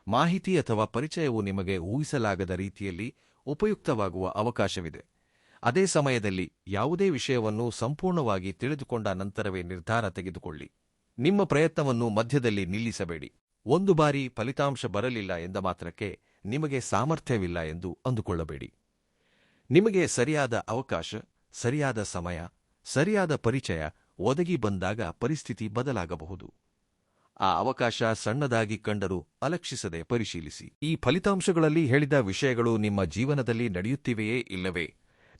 A: ಮಾಹಿತಿ ಅಥವಾ ಪರಿಚಯವು ನಿಮಗೆ ಊಹಿಸಲಾಗದ ರೀತಿಯಲ್ಲಿ ಉಪಯುಕ್ತವಾಗುವ ಅವಕಾಶವಿದೆ. ಅದೇ ಸಮಯದಲ್ಲಿ ಯಾವುದೇ ವಿಷಯವನ್ನು ಸಂಪೂರ್ಣವಾಗಿ ತಿಳಿದುಕೊಂಡ ನಂತರವೇ ನಿರ್ಧಾರ ತೆಗೆದುಕೊಳ್ಳಿ. ನಿಮ್ಮ ಪ್ರಯತ್ನವನ್ನು ಮಧ್ಯದಲ್ಲಿ ನಿಲ್ಲಿಸಬೇಡಿ. ಒಂದು ಬಾರಿ ಫಲಿತಾಂಶ ಬರಲಿಲ್ಲ ಎಂದ ಮಾತ್ರಕ್ಕೆ ನಿಮಗೆ ಸಾಮರ್ಥ್ಯವಿಲ್ಲ ಎಂದು ಅಂದುಕೊಳ್ಳಬೇಡಿ. ನಿಮಗೆ ಸರಿಯಾದ ಅವಕಾಶ, ಸರಿಯಾದ ಸಮಯ, ಸರಿಯಾದ ಪರಿಚಯ ಒದಗಿ ಬಂದಾಗ ಪರಿಸ್ಥಿತಿ ಬದಲಾಗಬಹುದು. ಆ ಅವಕಾಶ ಸಣ್ಣದಾಗಿ ಕಂಡರೂ ಅಲಕ್ಷಿಸದೆ ಪರಿಶೀಲಿಸಿ. ಈ ಫಲಿತಾಂಶಗಳಲ್ಲಿ ಹೇಳಿದ ವಿಷಯಗಳು ನಿಮ್ಮ ಜೀವನದಲ್ಲಿ ನಡೆಯುತ್ತಿವೆಯೇ ಇಲ್ಲವೇ,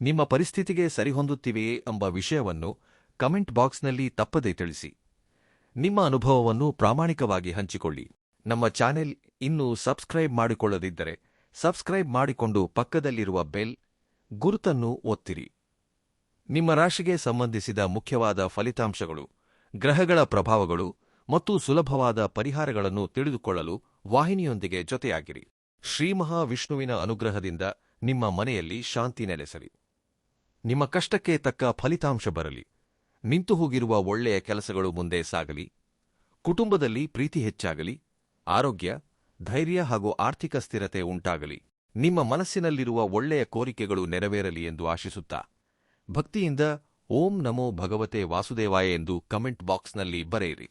A: ನಿಮ್ಮ ಪರಿಸ್ಥಿತಿಗೆ ಸರಿಹೊಂದುತ್ತಿವೆಯೇ ಎಂಬ ವಿಷಯವನ್ನು ಕಮೆಂಟ್ ಬಾಕ್ಸ್ನಲ್ಲಿ ತಪ್ಪದೇ ತಿಳಿಸಿ. ನಿಮ್ಮ ಅನುಭವವನ್ನು ಪ್ರಾಮಾಣಿಕವಾಗಿ ಹಂಚಿಕೊಳ್ಳಿ. ನಮ್ಮ ಚಾನೆಲ್ ಇನ್ನೂ ಸಬ್ಸ್ಕ್ರೈಬ್ ಮಾಡಿಕೊಳ್ಳದಿದ್ದರೆ ಸಬ್ಸ್ಕ್ರೈಬ್ ಮಾಡಿಕೊಂಡು ಪಕ್ಕದಲ್ಲಿರುವ ಬೆಲ್ ಗುರುತನ್ನು ಒತ್ತಿರಿ. ನಿಮ್ಮ ರಾಶಿಗೆ ಸಂಬಂಧಿಸಿದ ಮುಖ್ಯವಾದ ಫಲಿತಾಂಶಗಳು, ಗ್ರಹಗಳ ಪ್ರಭಾವಗಳು ಮತ್ತು ಸುಲಭವಾದ ಪರಿಹಾರಗಳನ್ನು ತಿಳಿದುಕೊಳ್ಳಲು ವಾಹಿನಿಯೊಂದಿಗೆ ಜೊತೆಯಾಗಿರಿ. ಶ್ರೀ ಮಹಾವಿಷ್ಣುವಿನ ಅನುಗ್ರಹದಿಂದ ನಿಮ್ಮ ಮನೆಯಲ್ಲಿ ಶಾಂತಿ ನೆಲೆಸಲಿ. ನಿಮ್ಮ ಕಷ್ಟಕ್ಕೆ ತಕ್ಕ ಫಲಿತಾಂಶ ಬರಲಿ. ನಿಂತು ಹೋಗಿರುವ ಒಳ್ಳೆಯ ಕೆಲಸಗಳು ಮುಂದೆ ಸಾಗಲಿ. ಕುಟುಂಬದಲ್ಲಿ ಪ್ರೀತಿ ಹೆಚ್ಚಾಗಲಿ. ಆರೋಗ್ಯ, ಧೈರ್ಯ ಹಾಗೂ ಆರ್ಥಿಕ ಸ್ಥಿರತೆ ಉಂಟಾಗಲಿ. ನಿಮ್ಮ ಮನಸ್ಸಿನಲ್ಲಿರುವ ಒಳ್ಳೆಯ ಕೋರಿಕೆಗಳು ನೆರವೇರಲಿ ಎಂದು ಆಶಿಸುತ್ತಾ ಭಕ್ತಿಯಿಂದ ಓಂ ನಮೋ ಭಗವತೆ ವಾಸುದೇವಾಯ ಎಂದು ಕಮೆಂಟ್ ಬಾಕ್ಸ್ನಲ್ಲಿ ಬರೆಯಿರಿ.